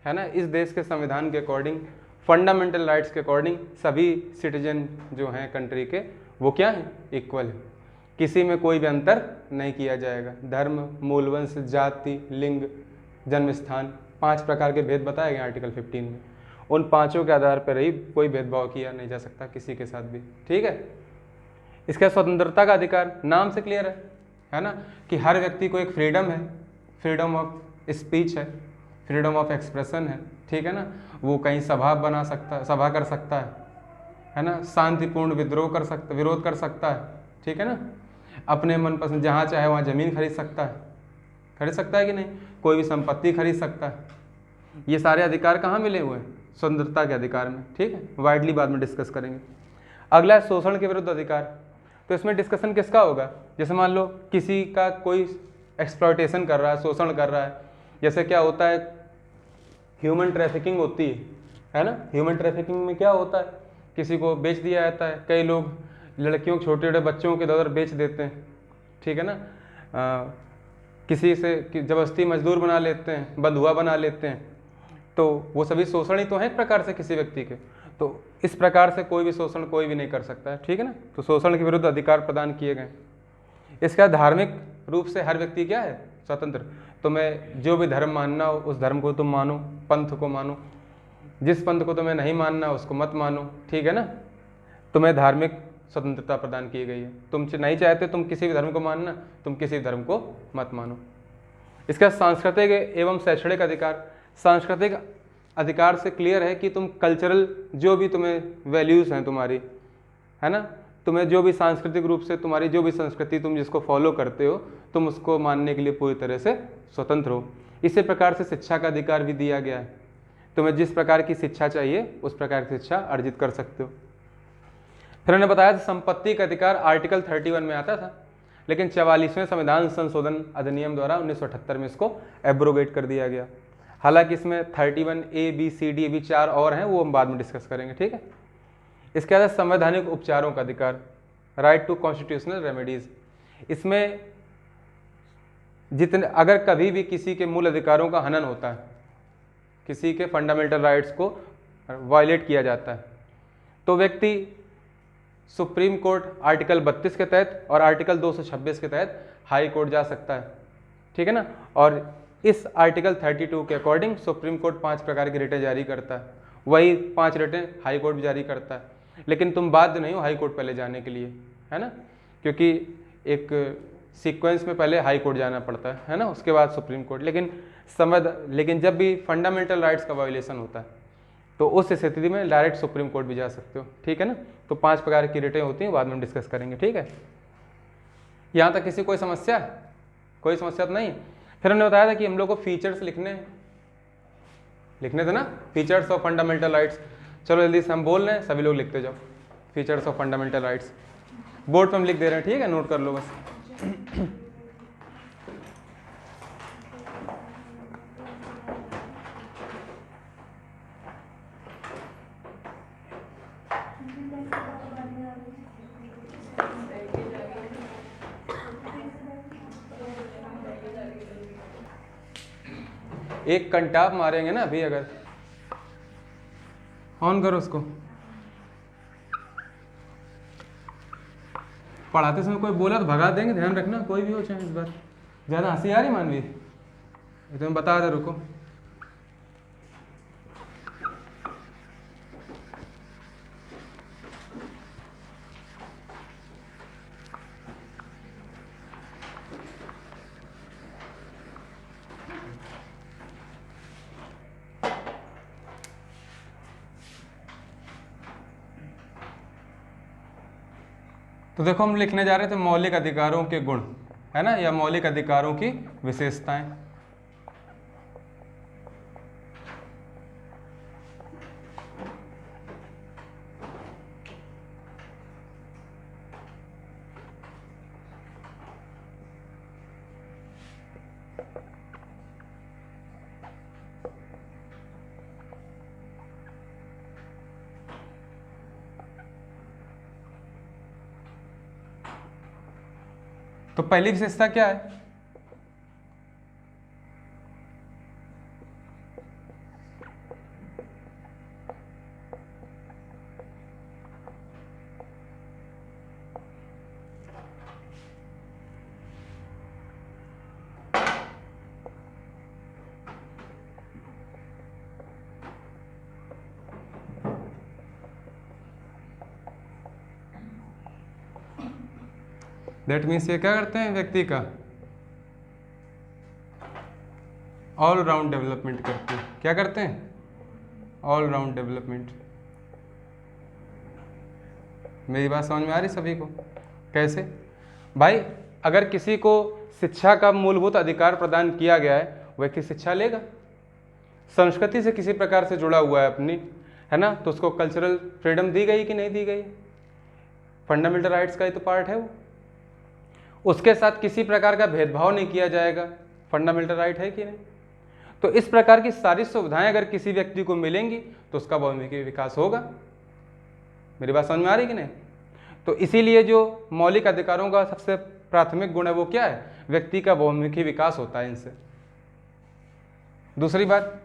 है ना, इस देश के संविधान के अकॉर्डिंग, फंडामेंटल राइट्स के अकॉर्डिंग सभी सिटीजन जो हैं कंट्री के वो क्या है, इक्वल है। किसी में कोई भी अंतर नहीं किया जाएगा। धर्म, मूलवंश, जाति, लिंग, जन्म स्थान, 5 प्रकार के भेद बताए गए आर्टिकल 15 में। उन पांचों के आधार पर ही कोई भेदभाव किया नहीं जा सकता किसी के साथ भी, ठीक है। इसका स्वतंत्रता का अधिकार नाम से क्लियर है ना, कि हर व्यक्ति को एक फ्रीडम है, फ्रीडम ऑफ स्पीच है, फ्रीडम ऑफ एक्सप्रेशन है, ठीक है ना। वो कहीं सभा बना सकता है, सभा कर सकता है ना, शांतिपूर्ण विद्रोह कर सकता, विरोध कर सकता है, ठीक है ना। अपने मनपसंद जहाँ चाहे वहाँ ज़मीन खरीद सकता है कि नहीं, कोई भी संपत्ति खरीद सकता है। ये सारे अधिकार कहाँ मिले हुए हैं, स्वतंत्रता के अधिकार में, ठीक है। वाइडली बाद में डिस्कस करेंगे। अगला है शोषण के विरुद्ध अधिकार। तो इसमें डिस्कशन किसका होगा, जैसे मान लो किसी का कोई एक्सप्लॉयटेशन कर रहा है, शोषण कर रहा है। जैसे क्या होता है, ह्यूमन ट्रैफिकिंग होती है ना। ह्यूमन ट्रैफिकिंग में क्या होता है, किसी को बेच दिया जाता है। कई लोग लड़कियों, छोटे छोटे बच्चों के दर बेच देते हैं, ठीक है ना। किसी से जबरदस्ती मजदूर बना लेते हैं, बंधुआ बना लेते हैं, तो वो सभी शोषण ही तो है एक प्रकार से किसी व्यक्ति के। तो इस प्रकार से कोई भी शोषण कोई भी नहीं कर सकता है, ठीक है ना। तो शोषण के विरुद्ध अधिकार प्रदान किए गए। इसका धार्मिक रूप से हर व्यक्ति क्या है, स्वतंत्र। तो मैं जो भी धर्म मानना हो उस धर्म को तुम मानो, पंथ को मानो। जिस पंथ को तुम्हें नहीं मानना उसको मत मानो, ठीक है ना। तुम्हें धार्मिक स्वतंत्रता प्रदान की गई है। तुम नहीं चाहते तुम किसी भी धर्म को मानना, तुम किसी धर्म को मत मानो। इसका सांस्कृतिक एवं शैक्षणिक अधिकार। सांस्कृतिक अधिकार से क्लियर है कि तुम कल्चरल जो भी तुम्हें वैल्यूज़ हैं तुम्हारी, है ना, तुम्हें जो भी सांस्कृतिक रूप से तुम्हारी जो भी संस्कृति तुम जिसको फॉलो करते हो, तुम उसको मानने के लिए पूरी तरह से स्वतंत्र हो। इसी प्रकार से शिक्षा का अधिकार भी दिया गया है। तुम्हें जिस प्रकार की शिक्षा चाहिए उस प्रकार की शिक्षा अर्जित कर सकते हो। फिर मैंने बताया था संपत्ति का अधिकार आर्टिकल 31 में आता था, लेकिन 44वें संविधान संशोधन अधिनियम द्वारा 1978 में इसको एब्रोगेट कर दिया गया। हालांकि इसमें 31 A, B, C, D भी 4 और हैं, वो हम बाद में डिस्कस करेंगे, ठीक है। इसके बाद संवैधानिक उपचारों का अधिकार, राइट टू कॉन्स्टिट्यूशनल रेमेडीज। इसमें जितने अगर कभी भी किसी के मूल अधिकारों का हनन होता है, किसी के फंडामेंटल राइट्स को वायलेट किया जाता है, तो व्यक्ति सुप्रीम कोर्ट आर्टिकल 32 के तहत और आर्टिकल 226 के तहत हाई कोर्ट जा सकता है, ठीक है ना। और इस आर्टिकल 32 के अकॉर्डिंग सुप्रीम कोर्ट 5 प्रकार की रिटें जारी करता है, वही 5 रिटें हाई कोर्ट भी जारी करता है। लेकिन तुम बाध्य नहीं हो हाई कोर्ट पहले जाने के लिए, है ना, क्योंकि एक सीक्वेंस में पहले हाई कोर्ट जाना पड़ता है ना, उसके बाद सुप्रीम कोर्ट। लेकिन जब भी फंडामेंटल राइट्स का वायोलेशन होता है तो उस स्थिति में डायरेक्ट सुप्रीम कोर्ट भी जा सकते हो, ठीक है ना। तो 5 प्रकार की रिटें होती हैं, बाद में हम डिस्कस करेंगे, ठीक है। यहाँ तक किसी कोई समस्या तो नहीं। फिर हमने बताया था कि हम लोग को फीचर्स लिखने थे ना, फीचर्स ऑफ फंडामेंटल राइट्स। चलो जल्दी से हम बोल रहे हैं, सभी लोग लिखते जाओ features of fundamental rights. Board पर हम लिख दे रहे हैं, ठीक है, नोट कर लो बस। एक कंटाप मारेंगे ना अभी, अगर ऑन करो उसको। पढ़ाते समय कोई बोला तो भगा देंगे, ध्यान रखना, कोई भी हो चाहे। इस बार ज़्यादा हंसी आ रही मानवी, तो मैं बता दे, रुको। तो देखो हम लिखने जा रहे थे मौलिक अधिकारों के गुण, है ना, या मौलिक अधिकारों की विशेषताएं। तो पहली विशेषता क्या है? दैट मीन्स ये क्या करते हैं, व्यक्ति का ऑल राउंड डेवलपमेंट करते हैं। क्या करते हैं? All round development. मेरी बात समझ में आ रही सभी को? कैसे भाई? अगर किसी को शिक्षा का मूलभूत अधिकार प्रदान किया गया है, व्यक्ति शिक्षा लेगा, संस्कृति से किसी प्रकार से जुड़ा हुआ है अपनी, है ना, तो उसको कल्चरल फ्रीडम दी गई कि नहीं दी गई? फंडामेंटल राइट्स का ही तो पार्ट है वो। उसके साथ किसी प्रकार का भेदभाव नहीं किया जाएगा, फंडामेंटल राइट है कि नहीं? तो इस प्रकार की सारी सुविधाएं अगर किसी व्यक्ति को मिलेंगी तो उसका बहुमुखी विकास होगा। मेरी बात समझ में आ रही कि नहीं? तो इसीलिए जो मौलिक अधिकारों का सबसे प्राथमिक गुण है वो क्या है? व्यक्ति का बहुमुखी विकास होता है इनसे। दूसरी बात,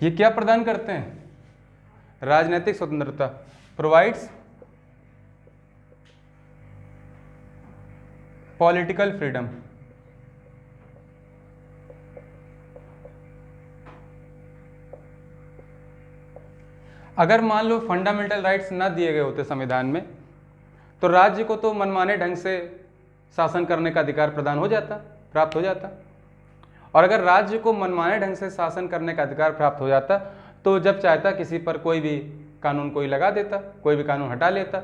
ये क्या प्रदान करते हैं? राजनीतिक स्वतंत्रता, प्रोवाइड्स पॉलिटिकल फ्रीडम। अगर मान लो फंडामेंटल राइट्स ना दिए गए होते संविधान में, तो राज्य को तो मनमाने ढंग से शासन करने का अधिकार प्रदान हो जाता, प्राप्त हो जाता। और अगर राज्य को मनमाने ढंग से शासन करने का अधिकार प्राप्त हो जाता तो जब चाहता किसी पर कोई भी कानून कोई लगा देता, कोई भी कानून हटा लेता,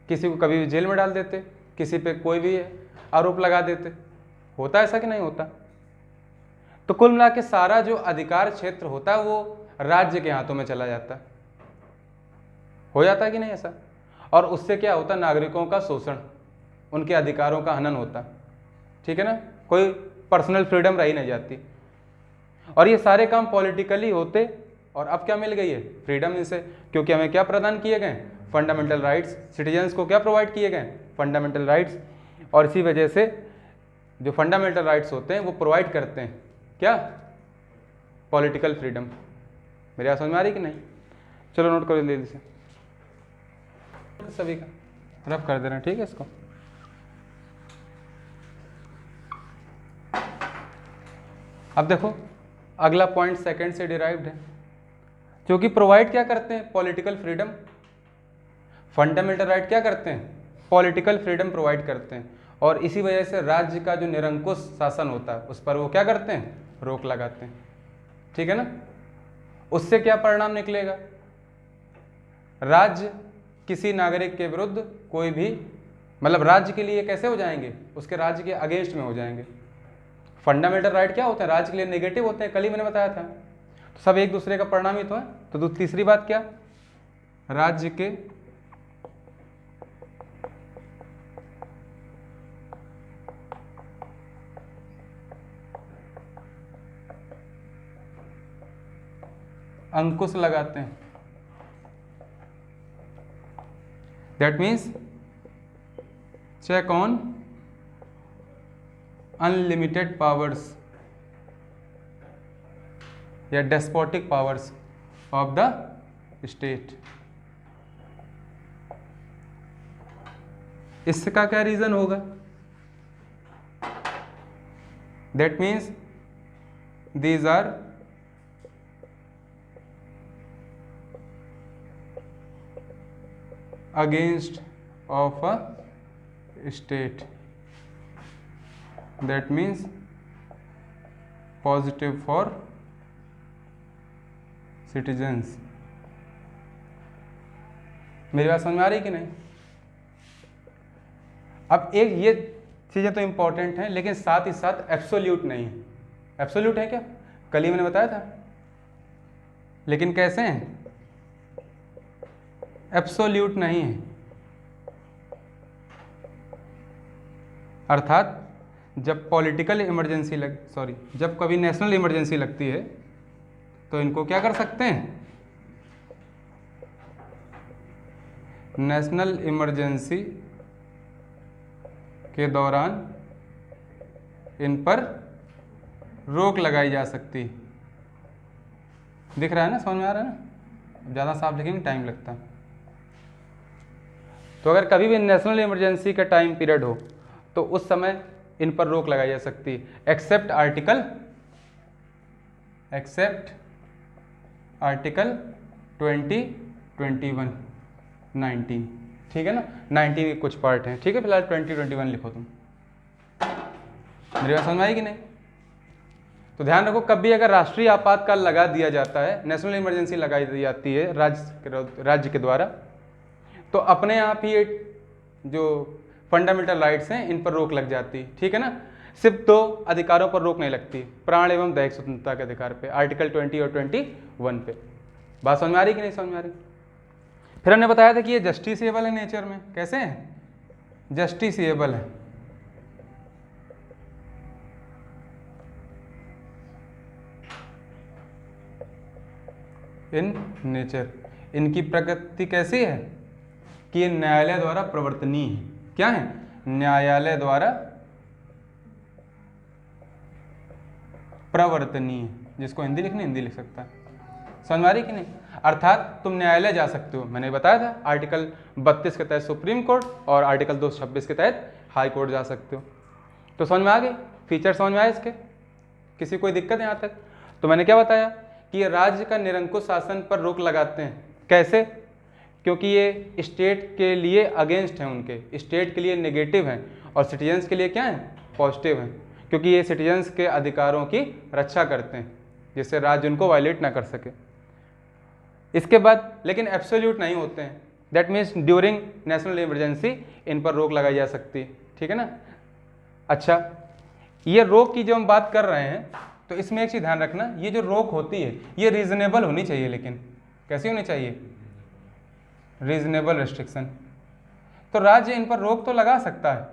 किसी को कभी भी जेल में डाल देते, किसी पे कोई भी आरोप लगा देते। होता ऐसा कि नहीं होता? तो कुल मिला के सारा जो अधिकार क्षेत्र होता है वो राज्य के हाथों में चला जाता, हो जाता है कि नहीं ऐसा? और उससे क्या होता? नागरिकों का शोषण, उनके अधिकारों का हनन होता। ठीक है ना? कोई पर्सनल फ्रीडम रही नहीं जाती। और ये सारे काम पॉलिटिकली होते। और अब क्या मिल गई है? फ्रीडम इनसे, क्योंकि हमें क्या प्रदान किए गए? Fundamental rights. सिटीजन्स को क्या प्रोवाइड किए गए? Fundamental rights. और इसी वजह से जो फंडामेंटल राइट्स होते हैं वो प्रोवाइड करते हैं क्या? Political freedom. मेरी बात समझ में आ रही कि नहीं? चलो नोट करो जल्दी से सभी का, रफ कर देना, ठीक है इसको। अब देखो अगला पॉइंट सेकंड से डिराइव्ड है, क्योंकि प्रोवाइड क्या करते हैं? Political freedom. फंडामेंटल राइट क्या करते हैं? पॉलिटिकल फ्रीडम प्रोवाइड करते हैं। और इसी वजह से राज्य का जो निरंकुश शासन होता है उस पर वो क्या करते हैं? रोक लगाते हैं। ठीक है ना? उससे क्या परिणाम निकलेगा? राज्य किसी नागरिक के विरुद्ध कोई भी, मतलब राज्य के लिए कैसे हो जाएंगे? उसके राज्य के अगेंस्ट में हो जाएंगे। फंडामेंटल राइट क्या होते हैं? राज्य के लिए नेगेटिव होते हैं, कल ही मैंने बताया था। तो सब एक दूसरे का परिणाम ही तो है। तो तीसरी बात क्या? राज्य के अंकुश लगाते हैं। That means check on unlimited powers या despotic powers of the state. इसका क्या रीजन होगा? That means these are against of a state. That means positive for citizens. मेरी बात समझ में आ रही कि नहीं? अब एक ये चीज़ें तो इंपॉर्टेंट हैं, लेकिन साथ ही साथ एब्सोल्यूट नहीं है। एब्सोल्यूट है क्या? कल ही मैंने बताया था। लेकिन कैसे हैं? एब्सोल्यूट नहीं है। अर्थात जब पॉलिटिकल इमरजेंसी जब कभी नेशनल इमरजेंसी लगती है तो इनको क्या कर सकते हैं, नेशनल इमरजेंसी के दौरान इन पर रोक लगाई जा सकती है। दिख रहा है ना, समझ में आ रहा है ना? ज़्यादा साफ लिखेंगे टाइम लगता है। तो अगर कभी भी नेशनल इमरजेंसी का टाइम पीरियड हो तो उस समय इन पर रोक लगाई जा सकती है, एक्सेप्ट आर्टिकल 20, 21, 19, ठीक है ना। 19 के कुछ पार्ट हैं, ठीक है। फिलहाल 20, 21 लिखो तुम। मेरी बात समझ में आई कि नहीं? तो ध्यान रखो, कभी अगर राष्ट्रीय आपातकाल लगा दिया जाता है, नेशनल इमरजेंसी लगाई दी जाती है राज्य के द्वारा, तो अपने आप ही ये जो फंडामेंटल राइट्स हैं इन पर रोक लग जाती है, ठीक है ना। सिर्फ 2 अधिकारों पर रोक नहीं लगती, प्राण एवं दैहिक स्वतंत्रता के अधिकार पे, आर्टिकल 20 और 21 पे। बात समझ में आ रही कि नहीं समझ में आ रही? फिर हमने बताया था कि ये जस्टिसेबल है नेचर में। कैसे है? जस्टिसेबल है। इन नेचर, इनकी प्रकृति कैसी है कि ये न्यायालय द्वारा प्रवर्तनीय है। क्या है? न्यायालय द्वारा प्रवर्तनीय। जिसको हिंदी लिखनी हिंदी लिख सकता है। समझ में आ रही कि नहीं? अर्थात तुम न्यायालय जा सकते हो, मैंने बताया था आर्टिकल 32 के तहत सुप्रीम कोर्ट और आर्टिकल 226 के तहत हाई कोर्ट जा सकते हो। तो समझ में आ गई? फीचर समझ में आए इसके? किसी कोई दिक्कत यहाँ तक? तो मैंने क्या बताया कि ये राज्य का निरंकुश शासन पर रोक लगाते हैं। कैसे? क्योंकि ये स्टेट के लिए अगेंस्ट हैं, उनके स्टेट के लिए नेगेटिव हैं और सिटीजन्स के लिए क्या हैं? पॉजिटिव हैं। क्योंकि ये सिटीजन्स के अधिकारों की रक्षा करते हैं जिससे राज्य उनको वायलेट ना कर सके। इसके बाद लेकिन एब्सोल्यूट नहीं होते हैं, that means during national emergency in पर रोक लगाई जा सकती है, ठीक है ना। अच्छा, ये रोक की जो हम बात कर रहे हैं तो इसमें एक चीज़ ध्यान रखना, ये जो रोक होती है ये रीजनेबल होनी चाहिए। लेकिन कैसी होनी चाहिए? Reasonable restriction. तो राज्य इन पर रोक तो लगा सकता है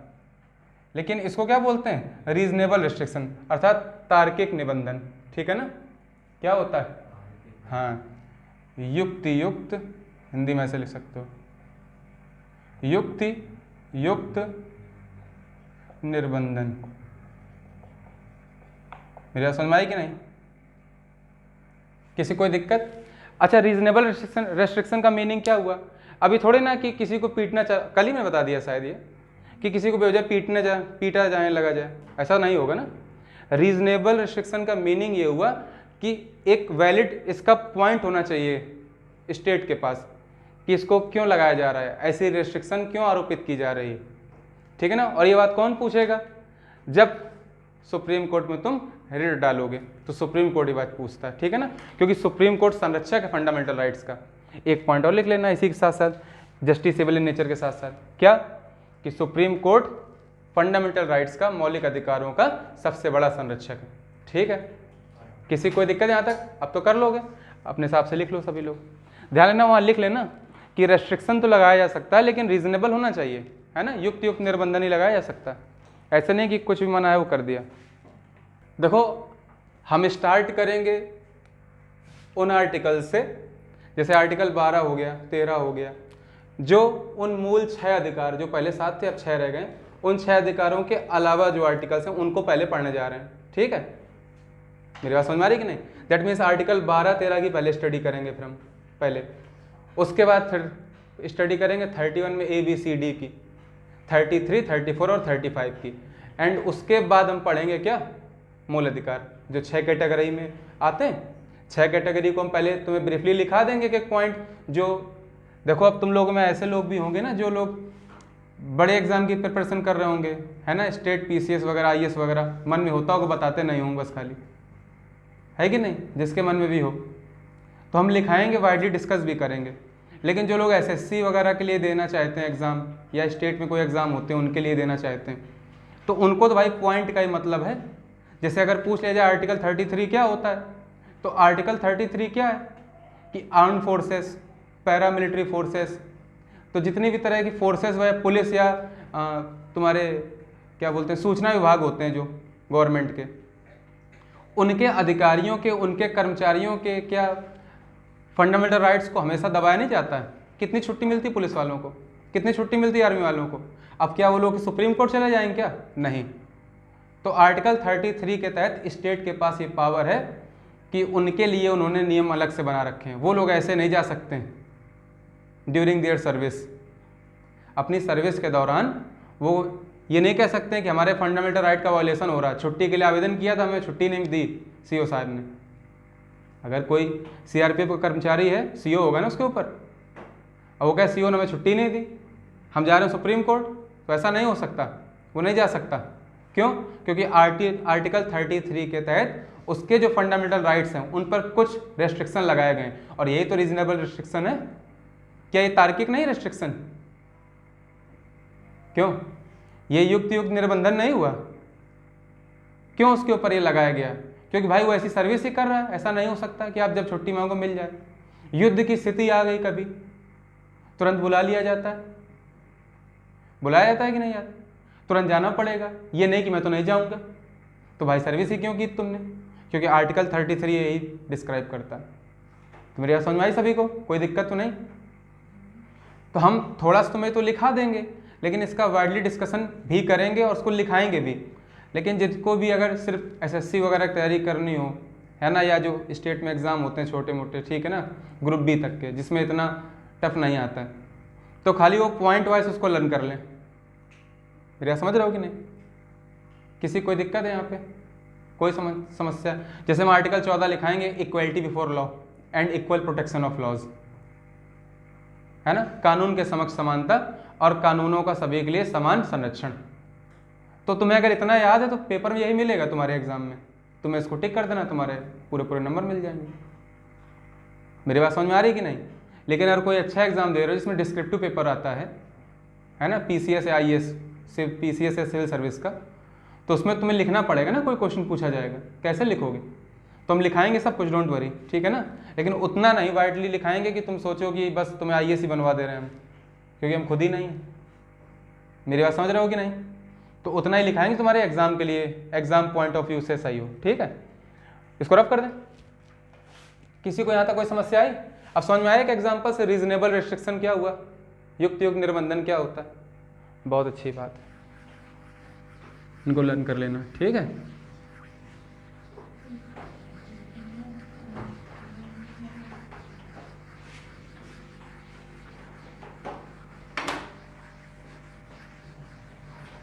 लेकिन इसको क्या बोलते हैं? रीजनेबल रेस्ट्रिक्शन, अर्थात तार्किक निबंधन, ठीक है ना। क्या होता है? हाँ, युक्ति युक्त, हिंदी में ऐसे लिख सकते हो, युक्ति युक्त निर्बंधन। मेरी बात समझ में आई कि नहीं? किसी कोई दिक्कत? अच्छा, रीजनेबल रेस्ट्रिक्शन का मीनिंग क्या हुआ? अभी थोड़े ना कि किसी को पीटना, कल ही मैं बता दिया शायद ये, कि किसी को बेवजह पीटा जाने लगा जाए, ऐसा नहीं होगा ना। रीजनेबल रेस्ट्रिक्शन का मीनिंग ये हुआ कि एक वैलिड इसका पॉइंट होना चाहिए स्टेट के पास कि इसको क्यों लगाया जा रहा है, ऐसी रेस्ट्रिक्शन क्यों आरोपित की जा रही है, ठीक है ना। और ये बात कौन पूछेगा? जब सुप्रीम कोर्ट में तुम रिट डालोगे तो सुप्रीम कोर्ट ये बात पूछता है, ठीक है ना। क्योंकि सुप्रीम कोर्ट संरक्षक है फंडामेंटल राइट्स का। एक पॉइंट और लिख लेना इसी के साथ साथ, जस्टिसेबल इन नेचर के साथ साथ, क्या कि सुप्रीम कोर्ट फंडामेंटल राइट्स का, मौलिक अधिकारों का सबसे बड़ा संरक्षक है, ठीक है। किसी कोई दिक्कत यहाँ तक? अब तो कर लोगे, अपने हिसाब से लिख लो सभी लोग। ध्यान देना, वहाँ लिख लेना कि रेस्ट्रिक्शन तो लगाया जा सकता है लेकिन रीजनेबल होना चाहिए, है ना। युक्त निर्बंधन ही लगाया जा सकता है, ऐसा नहीं कि कुछ भी मना है वो कर दिया। देखो, हम स्टार्ट करेंगे उन आर्टिकल से, जैसे आर्टिकल 12 हो गया, 13 हो गया, जो उन मूल 6 अधिकार जो पहले 7 थे अब 6 रह गए, उन 6 अधिकारों के अलावा जो आर्टिकल्स हैं उनको पहले पढ़ने जा रहे हैं, ठीक है। मेरी बात समझ में आ रही कि नहीं? दैट मीन्स आर्टिकल 12, 13 की पहले स्टडी करेंगे फिर हम पहले, उसके बाद फिर स्टडी करेंगे 31 में ABCD की, 33, 34 और 35 की, एंड उसके बाद हम पढ़ेंगे क्या? मूल अधिकार, जो 6 कैटेगरी में आते हैं। 6 कैटेगरी को हम पहले तुम्हें ब्रीफली लिखा देंगे कि पॉइंट जो, देखो अब तुम लोगों में ऐसे लोग भी होंगे ना जो लोग बड़े एग्जाम की प्रिपरेशन कर रहे होंगे, है ना, स्टेट PCS वगैरह, IAS वगैरह, मन में होता होगा, बताते नहीं होंगे बस खाली, है कि नहीं? जिसके मन में भी हो तो हम लिखाएंगे, वाइडली डिस्कस भी करेंगे। लेकिन जो लोग SSC वगैरह के लिए देना चाहते हैं एग्ज़ाम, या स्टेट में कोई एग्ज़ाम होते हैं उनके लिए देना चाहते हैं, तो उनको तो भाई पॉइंट का ही मतलब है। जैसे अगर पूछ लिया जाए आर्टिकल 33 क्या होता है, तो आर्टिकल 33 क्या है कि आर्म्ड फोर्सेस, पैरामिलिट्री फोर्सेस, तो जितनी भी तरह की फोर्सेस व पुलिस या तुम्हारे क्या बोलते हैं सूचना विभाग होते हैं जो गवर्नमेंट के, उनके अधिकारियों के, उनके कर्मचारियों के क्या फंडामेंटल राइट्स को हमेशा दबाया नहीं जाता है? कितनी छुट्टी मिलती है पुलिस वालों को, कितनी छुट्टी मिलती है आर्मी वालों को? अब क्या वो लोग सुप्रीम कोर्ट चले जाएंगे क्या? नहीं। तो आर्टिकल 33 के तहत स्टेट के पास ये पावर है कि उनके लिए उन्होंने नियम अलग से बना रखे हैं। वो लोग ऐसे नहीं जा सकते हैं ड्यूरिंग देयर सर्विस। अपनी सर्विस के दौरान वो ये नहीं कह सकते हैं कि हमारे फंडामेंटल राइट का वायलेशन हो रहा है, छुट्टी के लिए आवेदन किया था, हमें छुट्टी नहीं दी सीओ साहब ने। अगर कोई सीआरपीएफ का कर्मचारी है, सीओ होगा ना उसके ऊपर, और वो कहे सीओ ने हमें छुट्टी नहीं दी, हम जा रहे हैं सुप्रीम कोर्ट, तो ऐसा नहीं हो सकता, वो नहीं जा सकता। क्यों? क्योंकि आर्टिकल 33 के तहत उसके जो फंडामेंटल राइट्स हैं उन पर कुछ रेस्ट्रिक्शन लगाए गए हैं, और यही तो रीजनेबल रेस्ट्रिक्शन है। क्या ये तार्किक नहीं रेस्ट्रिक्शन? क्यों? ये युक्त निर्बंधन नहीं हुआ। क्यों उसके ऊपर ये लगाया गया? क्योंकि भाई वो ऐसी सर्विस ही कर रहा है। ऐसा नहीं हो सकता कि आप जब छुट्टी मांगो मिल जाए। युद्ध की स्थिति आ गई कभी, तुरंत बुला लिया जाता है, बुलाया जाता है कि नहीं आता? तुरंत जाना पड़ेगा। ये नहीं कि मैं तो नहीं जाऊंगा। तो भाई सर्विस ही क्यों की तुमने? क्योंकि आर्टिकल 33 यही डिस्क्राइब करता है। तो मेरी बात समझ में आई सभी को? कोई दिक्कत तो नहीं? तो हम थोड़ा सा तुम्हें तो लिखा देंगे, लेकिन इसका वाइडली डिस्कशन भी करेंगे और उसको लिखाएंगे भी। लेकिन जिसको भी अगर सिर्फ एसएससी वगैरह की तैयारी करनी हो, है ना, या जो स्टेट में एग्ज़ाम होते हैं छोटे मोटे, ठीक है ना, ग्रुप बी तक के, जिसमें इतना टफ नहीं आता है, तो खाली वो पॉइंट वाइज उसको लर्न कर लें। मेरा समझ रहे हो कि नहीं? किसी कोई दिक्कत है यहाँ पे? कोई समस्या? जैसे हम आर्टिकल 14 लिखाएंगे, equality before law and equal protection of laws, है ना, कानून के समक्ष समानता और कानूनों का सभी के लिए समान संरक्षण। तो तुम्हें अगर इतना याद है तो पेपर में यही मिलेगा तुम्हारे एग्जाम में, तुम्हें इसको टिक कर देना, तुम्हारे पूरे नंबर मिल जाएंगे। मेरी बात समझ में आ रही कि नहीं? लेकिन अगर कोई अच्छा एग्जाम दे रहे हो जिसमें डिस्क्रिप्टिव पेपर आता है ना, पीसीएस या आईएएस, सिर्फ पीसीएस या सिविल सर्विस का, तो उसमें तुम्हें लिखना पड़ेगा ना, कोई क्वेश्चन पूछा जाएगा, कैसे लिखोगे? तो हम लिखाएंगे सब कुछ, डोंट वरी, ठीक है ना, लेकिन उतना नहीं वाइडली लिखाएंगे कि तुम सोचो कि बस तुम्हें आईएएस ही बनवा दे रहे हैं हम, क्योंकि हम खुद ही नहीं हैं। मेरी बात समझ रहे हो कि नहीं? तो उतना ही लिखाएंगे तुम्हारे एग्जाम के लिए, एग्जाम पॉइंट ऑफ व्यू से सही हो, ठीक है। इसको रफ कर दें। किसी को यहाँ तक कोई समस्या आई? अब समझ में आया कि एग्जाम्पल से रीजनेबल रेस्ट्रिक्शन क्या हुआ, युक्त निर्बंधन क्या होता है? बहुत अच्छी बात है, इनको लर्न कर लेना, ठीक है।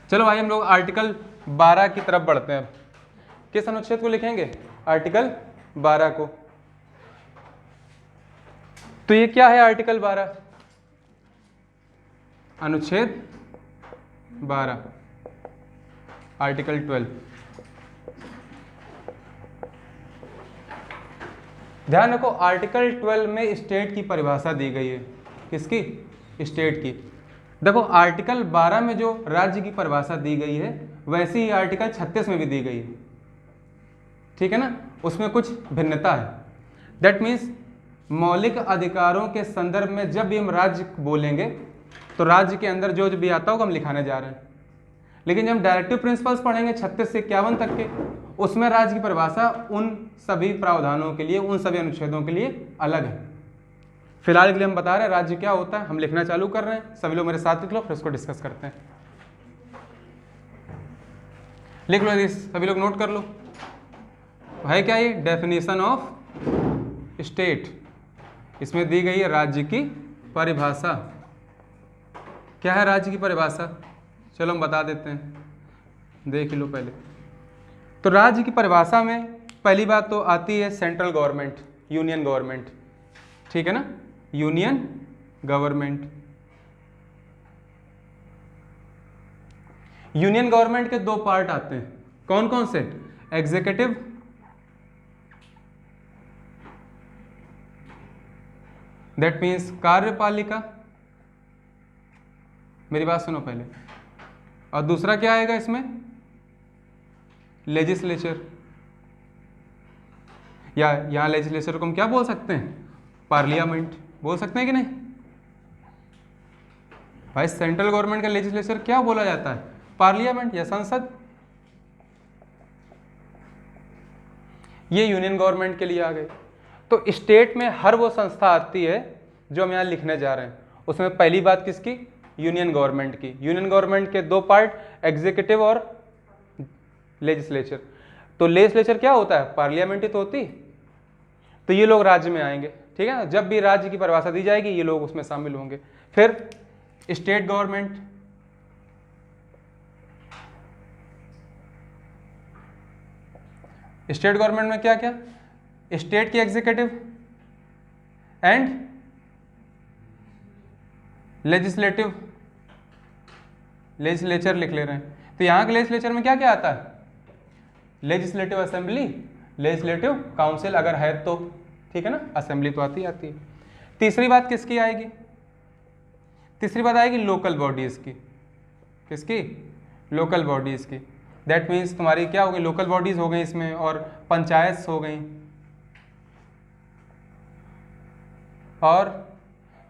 चलो भाई हम लोग आर्टिकल 12 की तरफ बढ़ते हैं। किस अनुच्छेद को लिखेंगे? आर्टिकल 12 को। तो ये क्या है आर्टिकल 12? अनुच्छेद 12, आर्टिकल 12। ध्यान रखो, आर्टिकल 12 में स्टेट की परिभाषा दी गई है। किसकी? स्टेट की। देखो आर्टिकल 12 में जो राज्य की परिभाषा दी गई है वैसी ही आर्टिकल 36 में भी दी गई है, ठीक है ना। उसमें कुछ भिन्नता है। दैट मीन्स मौलिक अधिकारों के संदर्भ में जब भी हम राज्य बोलेंगे तो राज्य के अंदर जो भी आता होगा हम लिखाने जा रहे हैं। लेकिन जब हम डायरेक्टिव प्रिंसिपल्स पढ़ेंगे 36 से 51 तक के, उसमें राज्य की परिभाषा उन सभी प्रावधानों के लिए, उन सभी अनुच्छेदों के लिए अलग है। फिलहाल के लिए हम बता रहे हैं राज्य क्या होता है, हम लिखना चालू कर रहे हैं। सभी लोग मेरे साथ लिख लो, फिर उसको डिस्कस करते हैं। लिख लो यदि सभी लोग नोट कर लो। है क्या ये? Definition of state. इसमें दी गई है राज्य की परिभाषा। क्या है राज्य की परिभाषा? चलो हम बता देते हैं, देख लो पहले। तो राज्य की परिभाषा में पहली बात तो आती है सेंट्रल गवर्नमेंट, यूनियन गवर्नमेंट, ठीक है ना, यूनियन गवर्नमेंट। यूनियन गवर्नमेंट के दो पार्ट आते हैं, कौन कौन से? एग्जीक्यूटिव दैट मीन्स कार्यपालिका, मेरी बात सुनो पहले, और दूसरा क्या आएगा इसमें? लेजिस्लेचर, या यहां लेजिस्लेचर को हम क्या बोल सकते हैं? पार्लियामेंट बोल सकते हैं कि नहीं? भाई सेंट्रल गवर्नमेंट का लेजिस्लेचर क्या बोला जाता है? पार्लियामेंट या संसद। ये यूनियन गवर्नमेंट के लिए आ गए। तो स्टेट में हर वो संस्था आती है जो हम यहाँ लिखने जा रहे हैं। उसमें पहली बात किसकी? यूनियन गवर्नमेंट की। यूनियन गवर्नमेंट के दो पार्ट, एग्जीक्यूटिव और लेजिस्लेचर। तो लेजिस्लेचर क्या होता है? पार्लियामेंट ही तो होती। तो ये लोग राज्य में आएंगे, ठीक है ना। जब भी राज्य की परिभाषा दी जाएगी ये लोग उसमें शामिल होंगे। फिर स्टेट गवर्नमेंट, स्टेट गवर्नमेंट में क्या क्या? स्टेट की एग्जीक्यूटिव एंड लेजिस्लेटिव, लेजिस्लेचर लिख ले रहे हैं। तो यहां के लेजिस्लेचर में क्या क्या आता है? लेजिस्लेटिव असेंबली, लेजिस्लेटिव काउंसिल अगर है तो, ठीक है ना। असेंबली तो आती है। तीसरी बात किसकी आएगी? तीसरी बात आएगी लोकल बॉडीज की। किसकी? लोकल बॉडीज की। दैट मीन्स तुम्हारी क्या हो गई? लोकल बॉडीज हो गई इसमें, और पंचायत हो गई, और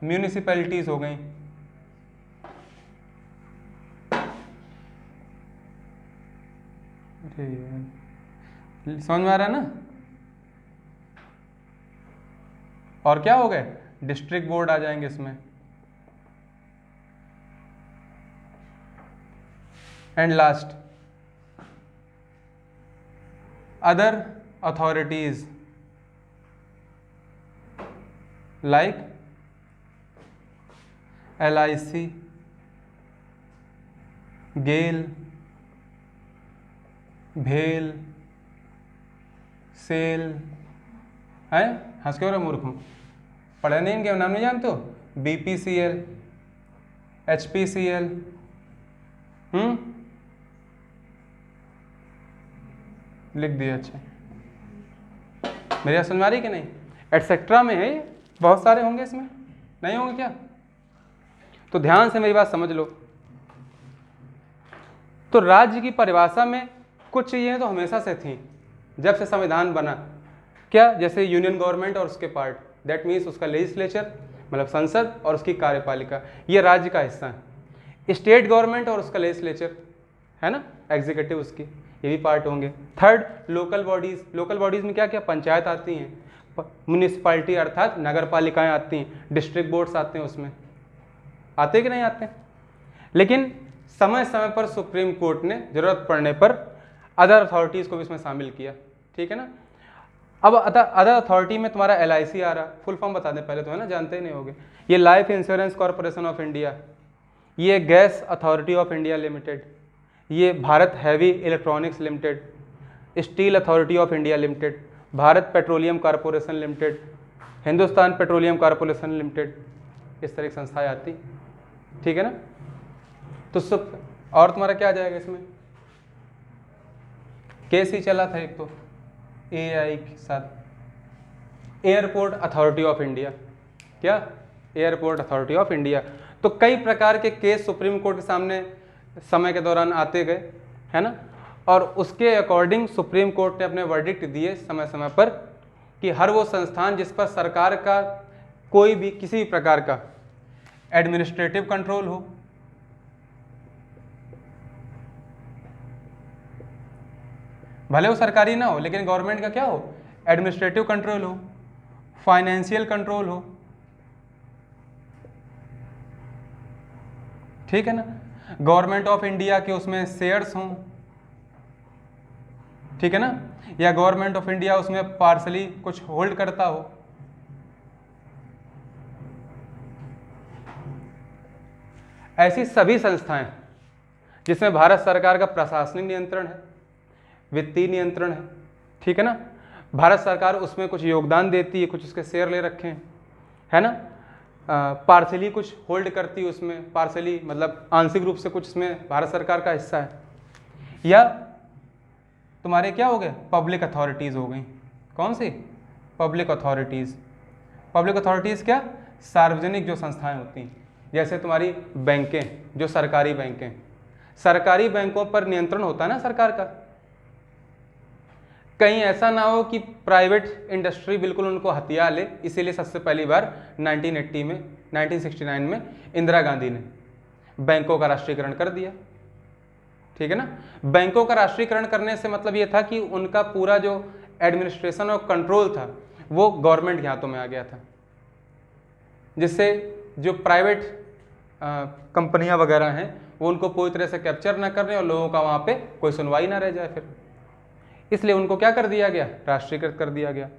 म्यूनिसिपैलिटीज हो गई। समझ में आ रहा है ना? और क्या हो गए? डिस्ट्रिक्ट बोर्ड आ जाएंगे इसमें। And last other authorities like LIC, गेल, भेल, सेल है। हंस क्यों रहे मूर्ख हूँ? पढ़े नहीं? इनके नाम नहीं जानते हो? BPCL, HPCL, लिख दिया। अच्छा, मेरी समझ आ रही कि नहीं? एटसेट्रा में है, बहुत सारे होंगे इसमें, नहीं होंगे क्या? तो ध्यान से मेरी बात समझ लो। तो राज्य की परिभाषा में कुछ चीजें तो हमेशा से थी, जब से संविधान बना। क्या? जैसे यूनियन गवर्नमेंट और उसके पार्ट, दैट मीन्स उसका लेजिस्लेचर मतलब संसद और उसकी कार्यपालिका, ये राज्य का हिस्सा है। स्टेट गवर्नमेंट और उसका लेजिस्लेचर है ना, एग्जीक्यूटिव उसकी, ये भी पार्ट होंगे। Third, local bodies. Local bodies में क्या क्या? पंचायत आती हैं, म्यूनिसिपैलिटी अर्थात नगर पालिकाएं आती हैं, डिस्ट्रिक्ट बोर्ड्स आते हैं, उसमें आते कि नहीं आते? लेकिन समय समय पर सुप्रीम कोर्ट ने जरूरत पड़ने पर अदर अथॉरिटीज को भी इसमें शामिल किया, ठीक है ना। अब अदर अथॉरिटी में तुम्हारा LIC आ रहा। फुल फॉर्म बता दें पहले तो, है ना, जानते ही नहीं होगे। ये life insurance corporation of India, ये gas authority of India limited, ये Bharat heavy electronics limited, steel authority of India limited, Bharat petroleum corporation limited, Hindustan petroleum corporation limited, इस तरह की संस्थाएं आती, ठीक है ना। तो सब, और तुम्हारा क्या आ जाएगा इसमें? केस ही चला था एक तो AI के साथ, एयरपोर्ट अथॉरिटी ऑफ इंडिया। क्या? Airport authority of India. तो कई प्रकार के केस सुप्रीम कोर्ट के सामने समय के दौरान आते गए, है ना। और उसके अकॉर्डिंग सुप्रीम कोर्ट ने अपने वर्डिक्ट दिए समय समय पर कि हर वो संस्थान जिस पर सरकार का कोई भी किसी भी प्रकार का एडमिनिस्ट्रेटिव कंट्रोल हो, भले वो सरकारी ना हो लेकिन गवर्नमेंट का क्या हो? एडमिनिस्ट्रेटिव कंट्रोल हो, फाइनेंशियल कंट्रोल हो, ठीक है ना। गवर्नमेंट ऑफ इंडिया के उसमें शेयर्स हों, ठीक है ना, या गवर्नमेंट ऑफ इंडिया उसमें पार्सली कुछ होल्ड करता हो। ऐसी सभी संस्थाएं जिसमें भारत सरकार का प्रशासनिक नियंत्रण है, वित्तीय नियंत्रण है, ठीक है ना, भारत सरकार उसमें कुछ योगदान देती है, कुछ उसके शेयर ले रखे हैं, है ना, पार्सली कुछ होल्ड करती है उसमें, पार्सली मतलब आंशिक रूप से कुछ इसमें भारत सरकार का हिस्सा है। या तुम्हारे क्या हो गए? पब्लिक अथॉरिटीज़ हो गई। कौन सी? Public authorities. पब्लिक अथॉरिटीज़ क्या? सार्वजनिक जो संस्थाएं होती हैं, जैसे तुम्हारी बैंकें, जो सरकारी बैंकें, सरकारी बैंकों पर नियंत्रण होता है ना सरकार का। कहीं ऐसा ना हो कि प्राइवेट इंडस्ट्री बिल्कुल उनको हथिया ले, इसीलिए सबसे पहली बार 1969 में इंदिरा गांधी ने बैंकों का राष्ट्रीयकरण कर दिया, ठीक है ना। बैंकों का राष्ट्रीयकरण करने से मतलब ये था कि उनका पूरा जो एडमिनिस्ट्रेशन और कंट्रोल था वो गवर्नमेंट के हाथों में आ गया था, जिससे जो प्राइवेट कंपनियां वगैरह हैं वो उनको पूरी तरह से कैप्चर ना करने और लोगों का वहाँ पे कोई सुनवाई ना रह जाए फिर, इसलिए उनको क्या कर दिया गया, राष्ट्रीयकृत कर दिया गया।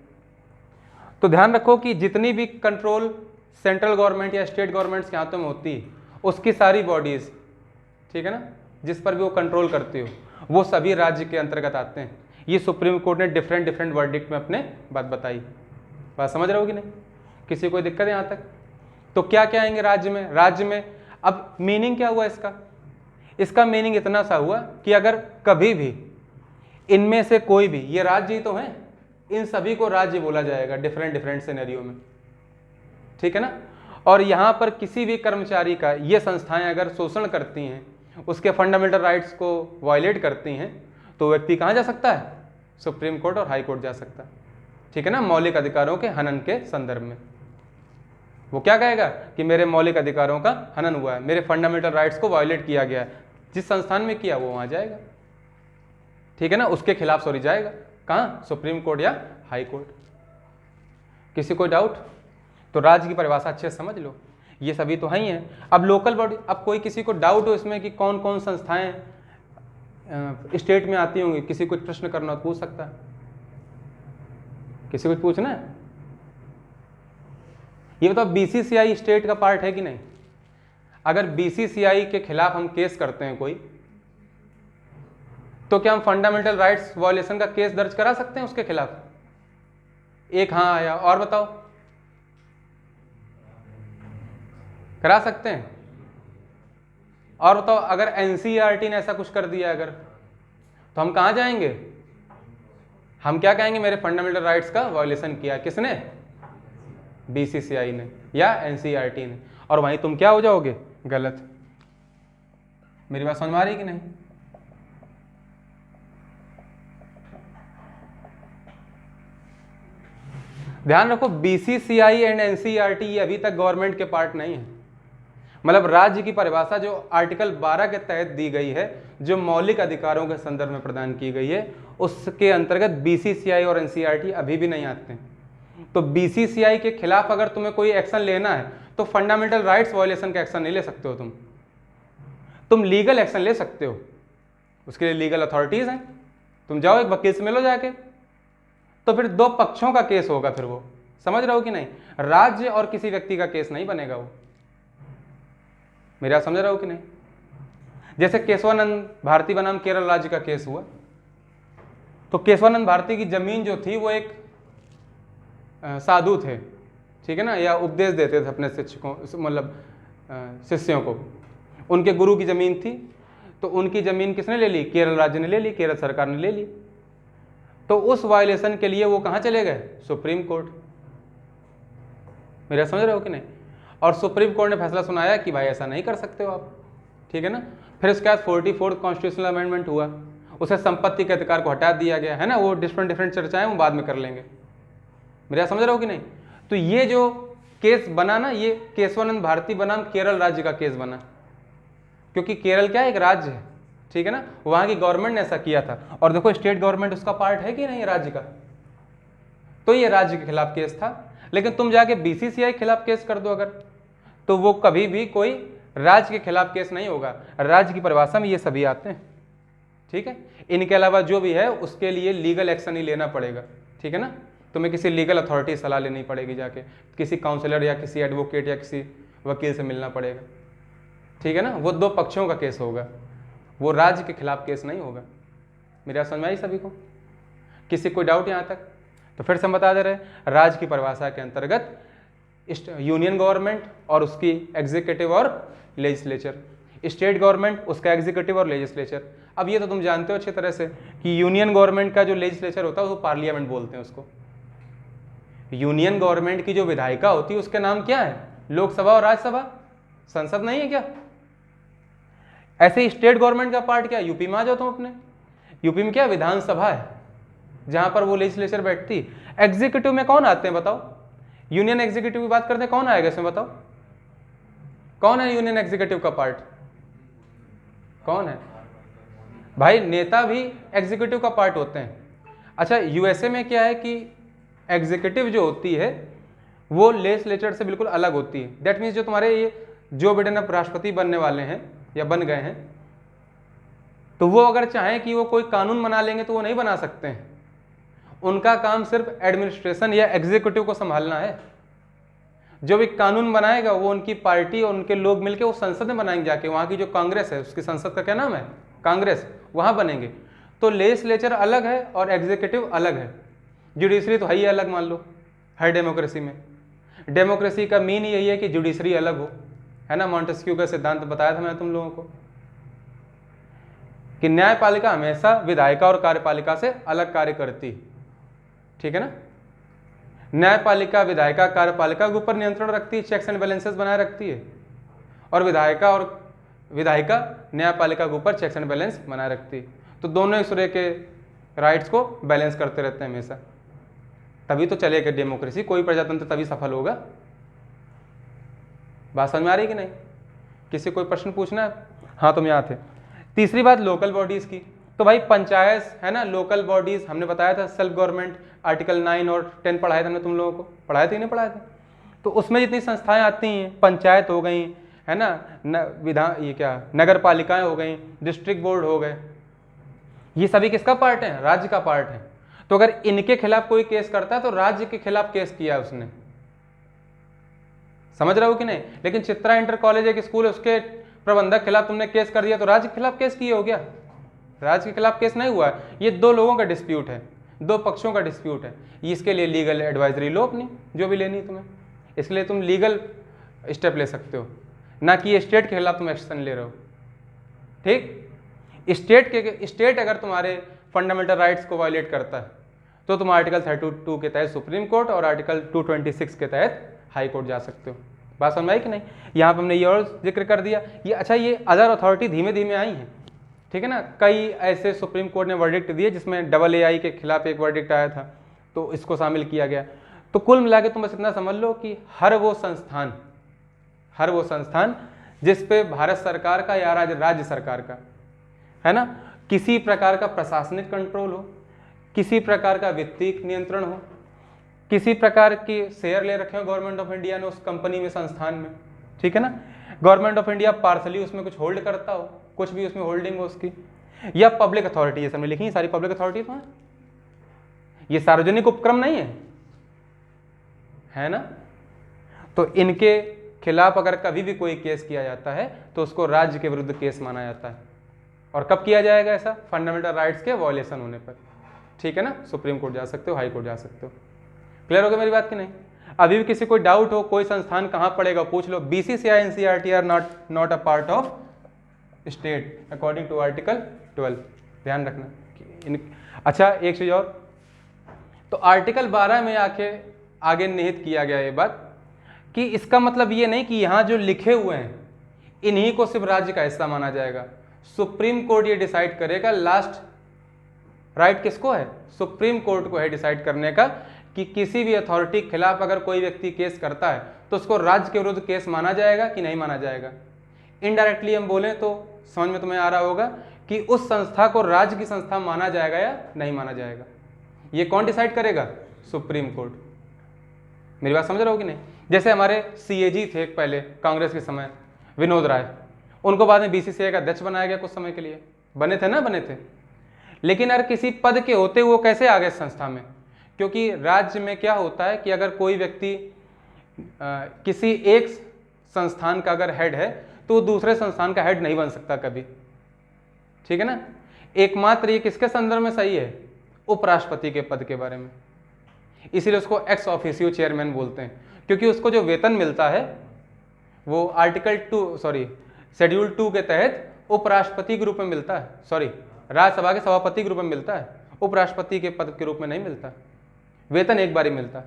तो ध्यान रखो कि जितनी भी कंट्रोल सेंट्रल गवर्नमेंट या स्टेट गवर्नमेंट्स के हाथों में होती है, उसकी सारी बॉडीज, ठीक है ना, जिस पर भी वो कंट्रोल करती हो, वो सभी राज्य के अंतर्गत आते हैं। ये सुप्रीम कोर्ट ने डिफरेंट वर्डिक्ट में अपने बात बताई। बात समझ रहे हो कि नहीं, किसी कोई दिक्कत है यहाँ तक? तो क्या क्या आएंगे राज्य में? राज्य में अब मीनिंग क्या हुआ इसका? इसका मीनिंग इतना सा हुआ कि अगर कभी भी इनमें से कोई भी, ये राज्य ही तो हैं, इन सभी को राज्य बोला जाएगा डिफरेंट सिनेरियो में, ठीक है ना। और यहाँ पर किसी भी कर्मचारी का ये संस्थाएं अगर शोषण करती हैं, उसके फंडामेंटल राइट्स को वायलेट करती हैं, तो व्यक्ति कहाँ जा सकता है? सुप्रीम कोर्ट और हाई कोर्ट जा सकता है, ठीक है ना, मौलिक अधिकारों के हनन के संदर्भ में। वो क्या कहेगा कि मेरे मौलिक अधिकारों का हनन हुआ है, मेरे फंडामेंटल राइट्स को वायलेट किया गया है, जिस संस्थान में किया वो वहां जाएगा, ठीक है ना, उसके खिलाफ सॉरी जाएगा। कहाँ? सुप्रीम कोर्ट या हाई कोर्ट। किसी कोई डाउट? तो राज्य की परिभाषा अच्छे से समझ लो, ये सभी तो है ही हैं। अब लोकल बॉडी, अब कोई किसी को डाउट हो इसमें कि कौन कौन संस्थाएं स्टेट में आती होंगी, किसी को प्रश्न करना हो पूछ सकता है, किसी को पूछना है? ये बताओ बीसीसीआई स्टेट का पार्ट है कि नहीं? अगर बीसीसीआई के खिलाफ हम केस करते हैं कोई, तो क्या हम फंडामेंटल राइट्स वायलेशन का केस दर्ज करा सकते हैं उसके खिलाफ? एक हाँ आया, और बताओ, करा सकते हैं? और बताओ अगर एनसीईआरटी ने ऐसा कुछ कर दिया अगर, तो हम कहां जाएंगे? हम क्या कहेंगे? मेरे फंडामेंटल राइट्स का वायलेशन किया। किसने? बीसीसीआई ने या एनसीईआरटी ने। और वहीं तुम क्या हो जाओगे? गलत। मेरी बात समझ में आ रही कि नहीं? ध्यान रखो, बीसीसीआई एंड एनसीईआरटी ये अभी तक गवर्नमेंट के पार्ट नहीं है। मतलब राज्य की परिभाषा जो आर्टिकल 12 के तहत दी गई है, जो मौलिक अधिकारों के संदर्भ में प्रदान की गई है, उसके अंतर्गत बीसीसीआई और एनसीईआरटी अभी भी नहीं आते हैं। तो बीसीसीआई के खिलाफ अगर तुम्हें कोई एक्शन लेना है तो फंडामेंटल राइट्स वायलेशन का एक्शन नहीं ले सकते हो तुम लीगल एक्शन ले सकते हो, उसके लिए लीगल अथॉरिटीज हैं। तुम जाओ एक वकील से मिलो जाके, तो फिर दो पक्षों का केस होगा, फिर वो समझ रहे हो कि नहीं? राज्य और किसी व्यक्ति का केस नहीं बनेगा वो। मेरा समझ रहे हो कि नहीं? जैसे केशवानंद भारती बनाम केरल राज्य का केस हुआ, तो केशवानंद भारती की जमीन जो थी वो एक साधु थे, ठीक है ना, या उपदेश देते थे अपने शिक्षकों, मतलब शिष्यों को। उनके गुरु की जमीन थी, तो उनकी जमीन किसने ले ली? केरल राज्य ने ले ली, केरल सरकार ने ले ली। तो उस वायलेशन के लिए वो कहाँ चले गए? Supreme court. मेरा समझ रहे हो कि नहीं? और सुप्रीम कोर्ट ने फैसला सुनाया कि भाई ऐसा नहीं कर सकते हो आप, ठीक है ना। फिर उसके बाद 44th कॉन्स्टिट्यूशनल अमेंडमेंट हुआ, उसे संपत्ति के अधिकार को हटा दिया गया, है ना। वो डिफरेंट चर्चाएं वो बाद में कर लेंगे। मेरा समझ रहे हो कि नहीं? तो ये जो केस बना ना, ये केशवानंद भारती बनाम केरल राज्य का केस बना, क्योंकि केरल क्या एक राज्य है, ठीक है ना, वहां की गवर्नमेंट ने ऐसा किया था। और देखो स्टेट गवर्नमेंट उसका पार्ट है कि नहीं राज्य का, तो ये राज्य के खिलाफ केस था। लेकिन तुम जाके बीसीसीआई के खिलाफ केस कर दो अगर, तो वो कभी भी कोई राज्य के खिलाफ केस नहीं होगा। राज्य की परिभाषा में ये सभी आते हैं, ठीक है। इनके अलावा जो भी है उसके लिए लीगल एक्शन ही लेना पड़ेगा, ठीक है ना। तुम्हें किसी लीगल अथॉरिटी से सलाह लेनी पड़ेगी, जाके किसी काउंसलर या किसी एडवोकेट या किसी वकील से मिलना पड़ेगा, ठीक है ना। वो दो पक्षों का केस होगा, वो राज्य के खिलाफ केस नहीं होगा। मेरा समझ में आई सभी को? किसी कोई डाउट यहाँ तक? तो फिर से हम बता दे रहे हैं, राज्य की परिभाषा के अंतर्गत यूनियन गवर्नमेंट और उसकी एग्जीक्यूटिव और लेजिस्लेचर, स्टेट गवर्नमेंट उसका एग्जीक्यूटिव और लेजिस्लेचर। अब ये तो तुम जानते हो अच्छी तरह से कि यूनियन गवर्नमेंट का जो लेजिस्लेचर होता है वो पार्लियामेंट बोलते हैं उसको। यूनियन गवर्नमेंट की जो विधायिका होती है उसके नाम क्या है? लोकसभा और राज्यसभा, संसद नहीं है क्या? ऐसे ही स्टेट गवर्नमेंट का पार्ट क्या? यूपी में आ जाओ तुम अपने, यूपी में क्या विधानसभा है जहां पर वो लेजिस्लेचर बैठती। एग्जीक्यूटिव में कौन आते हैं बताओ? यूनियन एग्जीक्यूटिव की बात करते हैं, कौन आएगा इसमें बताओ? कौन है यूनियन एग्जीक्यूटिव का पार्ट? कौन है भाई? नेता भी एग्जीक्यूटिव का पार्ट होते हैं। अच्छा, यूएसए में क्या है कि एग्जीक्यूटिव जो होती है वो लेजिस्लेचर से बिल्कुल अलग होती है। दैट मीन्स जो तुम्हारे ये जो बिडेन अब राष्ट्रपति बनने वाले हैं या बन गए हैं, तो वो अगर चाहें कि वो कोई कानून बना लेंगे तो वो नहीं बना सकते हैं। उनका काम सिर्फ एडमिनिस्ट्रेशन या एग्जीक्यूटिव को संभालना है। जो भी कानून बनाएगा वो उनकी पार्टी और उनके लोग मिलकर वो संसद में बनाएंगे, जाके वहाँ की जो कांग्रेस है उसकी संसद का क्या नाम है? कांग्रेस, वहाँ बनेंगे। तो लेजिस्लेचर अलग है और एग्जीक्यूटिव अलग है। जुडिशरी तो है ही अलग, मान लो हर डेमोक्रेसी में। डेमोक्रेसी का मीन यही है कि जुडिशरी अलग हो, है ना। मॉन्टेस्क्यू का सिद्धांत बताया था मैंने तुम लोगों को कि न्यायपालिका हमेशा विधायिका और कार्यपालिका से अलग कार्य करती, ठीक है ना। न्यायपालिका विधायिका कार्यपालिका के ऊपर नियंत्रण रखती है, चेक्स एंड बैलेंसेस बनाए रखती है, और विधायिका न्यायपालिका के ऊपर चेक्स एंड बैलेंस बनाए रखती है। तो दोनों एक दूसरे के राइट्स को बैलेंस करते रहते हैं हमेशा, तभी तो चलेगा डेमोक्रेसी। कोई प्रजातंत्र तभी सफल होगा। बात समझ में आ रही कि नहीं? किसी कोई प्रश्न पूछना है? हाँ, तुम यहाँ थे। तीसरी बात लोकल बॉडीज की। तो भाई पंचायत है ना, लोकल बॉडीज हमने बताया था, सेल्फ गवर्नमेंट आर्टिकल 9 और 10 पढ़ाया था हमने तुम लोगों को, पढ़ाया था कि नहीं पढ़ाया था? तो उसमें जितनी संस्थाएं आती हैं, पंचायत हो गई, है ना, ये क्या नगर पालिकाएं हो गई, डिस्ट्रिक्ट बोर्ड हो गए, ये सभी किसका पार्ट है? राज्य का पार्ट है। तो अगर इनके खिलाफ कोई केस करता है तो राज्य के खिलाफ केस किया है उसने। समझ रहे हो कि नहीं? लेकिन चित्रा इंटर कॉलेज एक स्कूल है, उसके प्रबंधक खिलाफ तुमने केस कर दिया तो राज्य के खिलाफ केस किए हो गया? राज्य के खिलाफ केस नहीं हुआ है। ये दो लोगों का डिस्प्यूट है, दो पक्षों का डिस्प्यूट है। इसके लिए लीगल एडवाइजरी लो अपनी, जो भी लेनी तुम्हें, इसके लिए तुम लीगल स्टेप ले सकते हो, ना कि स्टेट के खिलाफ तुम एक्शन ले रहे हो। ठीक, स्टेट अगर तुम्हारे फंडामेंटल राइट्स को वायलेट करता है तो तुम आर्टिकल 32 के तहत सुप्रीम कोर्ट और आर्टिकल 226 के तहत हाई कोर्ट जा सकते हो। बात समझ में आई कि नहीं? यहाँ पर हमने ये और जिक्र कर दिया। ये अच्छा, ये अदर अथॉरिटी धीमे धीमे आई हैं, ठीक है ना। कई ऐसे सुप्रीम कोर्ट ने वर्डिक्ट दिए जिसमें AA के खिलाफ एक वर्डिक्ट आया था, तो इसको शामिल किया गया। तो कुल मिला के तुम बस इतना समझ लो कि हर वो संस्थान जिस पे भारत सरकार का या राज्य सरकार का, है ना, किसी प्रकार का प्रशासनिक कंट्रोल हो, किसी प्रकार का वित्तीय नियंत्रण हो, किसी प्रकार के शेयर ले रखे हो गवर्नमेंट ऑफ इंडिया ने उस कंपनी में, संस्थान में, ठीक है ना। गवर्नमेंट ऑफ इंडिया पार्सली उसमें कुछ होल्ड करता हो, कुछ भी उसमें होल्डिंग हो उसकी, या पब्लिक अथॉरिटी, ये सब में लिखी है सारी पब्लिक अथॉरिटी तो है, ये सार्वजनिक उपक्रम नहीं है ना। तो इनके खिलाफ अगर कभी भी कोई केस किया जाता है तो उसको राज्य के विरुद्ध केस माना जाता है। और कब किया जाएगा ऐसा? फंडामेंटल राइट्स के वायलेशन होने पर, ठीक है ना। सुप्रीम कोर्ट जा सकते हो, हाई कोर्ट जा सकते हो। क्लियर हो गया मेरी बात कि नहीं? अभी भी किसी को डाउट हो कोई संस्थान कहाँ पड़ेगा पूछ लो। BCCI NCERT are not a part of state according to article 12, ध्यान रखना। अच्छा, एक चीज और, तो आर्टिकल 12 में आगे निहित किया गया ये बात कि इसका मतलब ये नहीं कि यहाँ जो लिखे हुए हैं इन्हीं को सिर्फ राज्य का हिस्सा माना जाएगा। सुप्रीम कोर्ट ये डिसाइड करेगा, लास्ट राइट किसको है? सुप्रीम कोर्ट को है डिसाइड करने का कि किसी भी अथॉरिटी के खिलाफ अगर कोई व्यक्ति केस करता है तो उसको राज्य के विरुद्ध केस माना जाएगा कि नहीं माना जाएगा। इनडायरेक्टली हम बोलें तो समझ में तुम्हें आ रहा होगा कि उस संस्था को राज्य की संस्था माना जाएगा या नहीं माना जाएगा। ये कौन डिसाइड करेगा? Supreme court. मेरी बात समझ रहे हो कि नहीं? जैसे हमारे CAG थे पहले कांग्रेस के समय, विनोद राय, उनको बाद में BCCI का अध्यक्ष बनाया गया, कुछ समय के लिए बने थे ना, बने थे। लेकिन अगर किसी पद के होते वो कैसे आ गए संस्था में? क्योंकि राज्य में क्या होता है कि अगर कोई व्यक्ति किसी एक संस्थान का अगर हेड है तो वो दूसरे संस्थान का हेड नहीं बन सकता कभी, ठीक है ना। एकमात्र ये किसके संदर्भ में सही है? उपराष्ट्रपति के पद के बारे में। इसीलिए उसको एक्स ऑफिसियो चेयरमैन बोलते हैं, क्योंकि उसको जो वेतन मिलता है वो शेड्यूल 2 के तहत उपराष्ट्रपति के रूप में मिलता है, राज्यसभा के सभापति के रूप में मिलता है, उपराष्ट्रपति के पद के रूप में नहीं मिलता। वेतन एक बार ही मिलता है।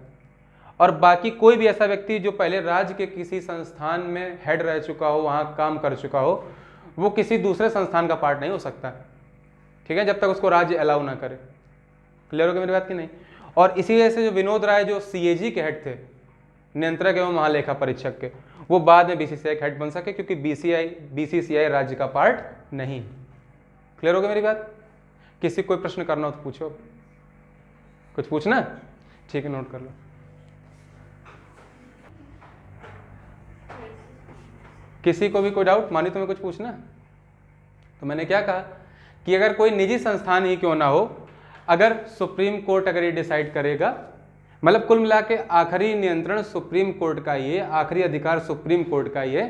और बाकी कोई भी ऐसा व्यक्ति जो पहले राज्य के किसी संस्थान में हेड रह चुका हो, वहाँ काम कर चुका हो, वो किसी दूसरे संस्थान का पार्ट नहीं हो सकता, ठीक है, जब तक उसको राज्य अलाउ ना करे। क्लियर हो गया मेरी बात की नहीं? और इसी वजह से जो विनोद राय जो CAG के हेड थे, नियंत्रक एवं महालेखा परीक्षक के, वो बाद में बीसीसीआई का हेड बन सके, क्योंकि बीसीसीआई राज्य का पार्ट नहीं। क्लियर हो गया मेरी बात? किसी कोई प्रश्न करना हो तो पूछो। कुछ पूछना? ठीक है, नोट कर लो। किसी को भी कोई डाउट? मानी तुम्हें कुछ पूछना? तो मैंने क्या कहा कि अगर कोई निजी संस्थान ही क्यों ना हो, अगर सुप्रीम कोर्ट अगर ये डिसाइड करेगा, मतलब कुल मिला के आखिरी नियंत्रण सुप्रीम कोर्ट का ये, आखिरी अधिकार सुप्रीम कोर्ट का ये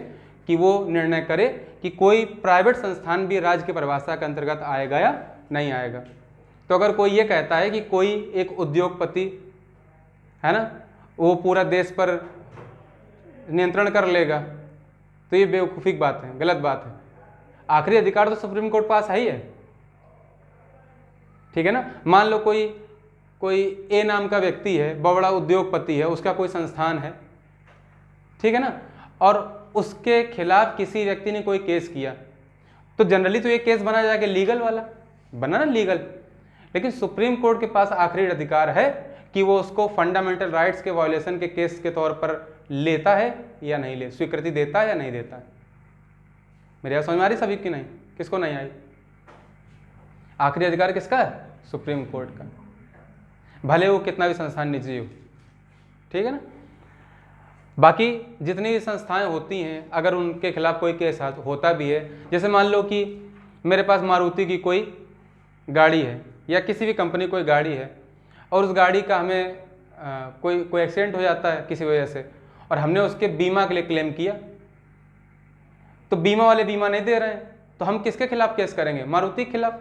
कि वो निर्णय करे कि कोई प्राइवेट संस्थान भी राज्य की परिभाषा के अंतर्गत आएगा या नहीं आएगा। तो अगर कोई ये कहता है कि कोई एक उद्योगपति है ना, वो पूरा देश पर नियंत्रण कर लेगा, तो ये बेवकूफ़ी की बात है, गलत बात है। आखिरी अधिकार तो सुप्रीम कोर्ट पास है ही है, ठीक है ना। मान लो कोई ए नाम का व्यक्ति है, बड़ा उद्योगपति है, उसका कोई संस्थान है, ठीक है ना, और उसके खिलाफ किसी व्यक्ति ने कोई केस किया, तो जनरली तो ये केस बना जाएगा लीगल वाला, बना ना लीगल। लेकिन सुप्रीम कोर्ट के पास आखिरी अधिकार है कि वो उसको फंडामेंटल राइट्स के वायलेशन के केस के तौर पर लेता है या नहीं ले, स्वीकृति देता है या नहीं देता है। मेरी बात समझ में आ रही सभी की? नहीं, किसको नहीं आई? आखिरी अधिकार किसका है? सुप्रीम कोर्ट का, भले वो कितना भी संस्थान निजी हो, ठीक है ना। बाकी जितनी भी संस्थाएं होती हैं, अगर उनके खिलाफ कोई केस होता भी है, जैसे मान लो कि मेरे पास मारुति की कोई गाड़ी है या किसी भी कंपनी कोई गाड़ी है, और उस गाड़ी का हमें कोई एक्सीडेंट हो जाता है किसी वजह से, और हमने उसके बीमा के लिए क्लेम किया, तो बीमा वाले बीमा नहीं दे रहे हैं, तो हम किसके खिलाफ केस करेंगे? मारुति के खिलाफ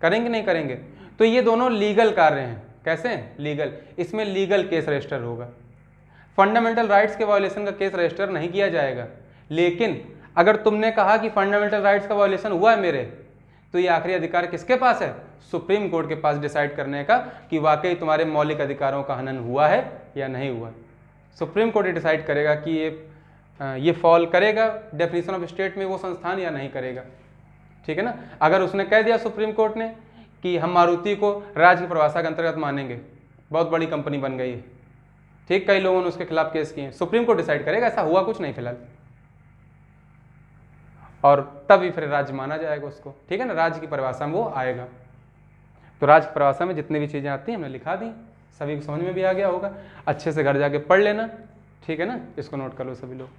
करेंगे, नहीं करेंगे? तो ये दोनों लीगल कार्य हैं। कैसे हैं? लीगल। इसमें लीगल केस रजिस्टर होगा, फंडामेंटल राइट्स के वायलेशन का केस रजिस्टर नहीं किया जाएगा। लेकिन अगर तुमने कहा कि फंडामेंटल राइट्स का वायलेशन हुआ है मेरे, तो ये आखिरी अधिकार किसके पास है? सुप्रीम कोर्ट के पास डिसाइड करने का कि वाकई तुम्हारे मौलिक अधिकारों का हनन हुआ है या नहीं हुआ। सुप्रीम कोर्ट डिसाइड करेगा कि ये फॉल करेगा डेफिनेशन ऑफ स्टेट में वो संस्थान या नहीं करेगा, ठीक है ना। अगर उसने कह दिया सुप्रीम कोर्ट ने कि हम मारुति को राज्य की परिभाषा के अंतर्गत मानेंगे, बहुत बड़ी कंपनी बन गई है, ठीक, कई लोगों ने उसके खिलाफ केस किए, सुप्रीम कोर्ट डिसाइड करेगा, ऐसा हुआ कुछ नहीं फिलहाल, और तभी फिर राज्य माना जाएगा उसको, ठीक है ना। राज्य की परिभाषा में वो आएगा। तो राज्य की परिभाषा में जितनी भी चीज़ें आती हैं हमने लिखा दी, सभी को समझ में भी आ गया होगा। अच्छे से घर जाके पढ़ लेना, ठीक है ना। इसको नोट कर लो सभी लोग।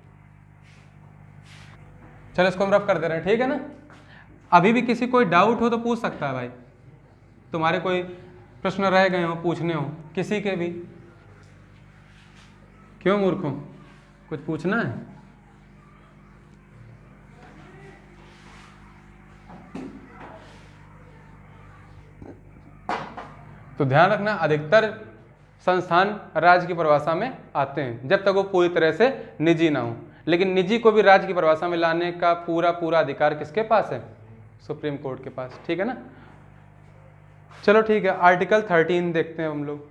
चलो इसको हम रफ कर दे रहे हैं, ठीक है ना। अभी भी किसी कोई डाउट हो तो पूछ सकता है भाई, तुम्हारे कोई प्रश्न रह गए हो, पूछने हो किसी के भी। क्यों मूर्खों, कुछ पूछना है? तो ध्यान रखना, अधिकतर संस्थान राज्य की परिभाषा में आते हैं जब तक वो पूरी तरह से निजी ना हो। लेकिन निजी को भी राज्य की परिभाषा में लाने का पूरा अधिकार किसके पास है? सुप्रीम कोर्ट के पास, ठीक है ना। चलो ठीक है, आर्टिकल 13 देखते हैं हम लोग।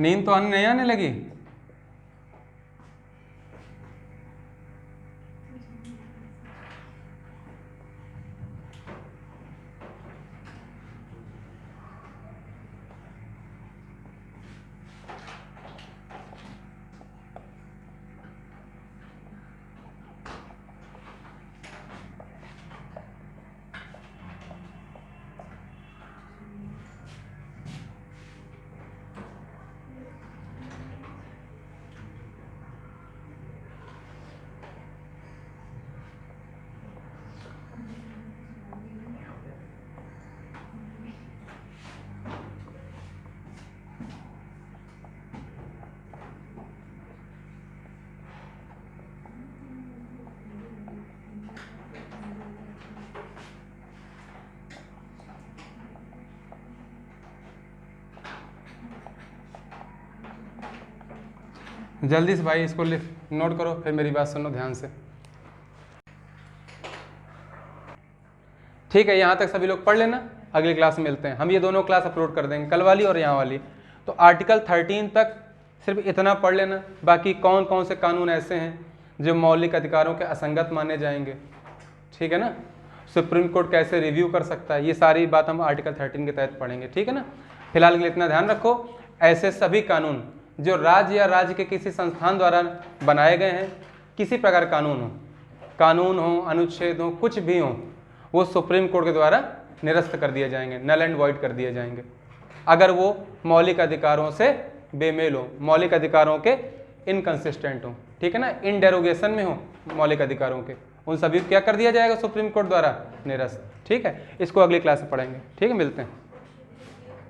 नींद तो नहीं आने लगी? जल्दी से भाई इसको नोट करो, फिर मेरी बात सुनो ध्यान से, ठीक है। यहाँ तक सभी लोग पढ़ लेना, अगली क्लास में मिलते हैं। हम ये दोनों क्लास अपलोड कर देंगे, कल वाली और यहाँ वाली। तो आर्टिकल 13 तक सिर्फ इतना पढ़ लेना, बाकी कौन कौन से कानून ऐसे हैं जो मौलिक अधिकारों के असंगत माने जाएंगे, ठीक है ना। सुप्रीम कोर्ट कैसे रिव्यू कर सकता है, ये सारी बात हम आर्टिकल 13 के तहत पढ़ेंगे, ठीक है ना। फिलहाल के लिए इतना ध्यान रखो, ऐसे सभी कानून जो राज्य या राज्य के किसी संस्थान द्वारा बनाए गए हैं, किसी प्रकार कानून हो, अनुच्छेद हो, कुछ भी हो, वो सुप्रीम कोर्ट के द्वारा निरस्त कर दिए जाएंगे, नल एंड वॉइड कर दिए जाएंगे, अगर वो मौलिक अधिकारों से बेमेल हो, मौलिक अधिकारों के इनकंसिस्टेंट हो, ठीक है ना, इन डेरोगेशन में हो मौलिक अधिकारों के, उन सभी को क्या कर दिया जाएगा सुप्रीम कोर्ट द्वारा निरस्त। ठीक है, इसको अगली क्लास में पढ़ेंगे। ठीक है, मिलते हैं।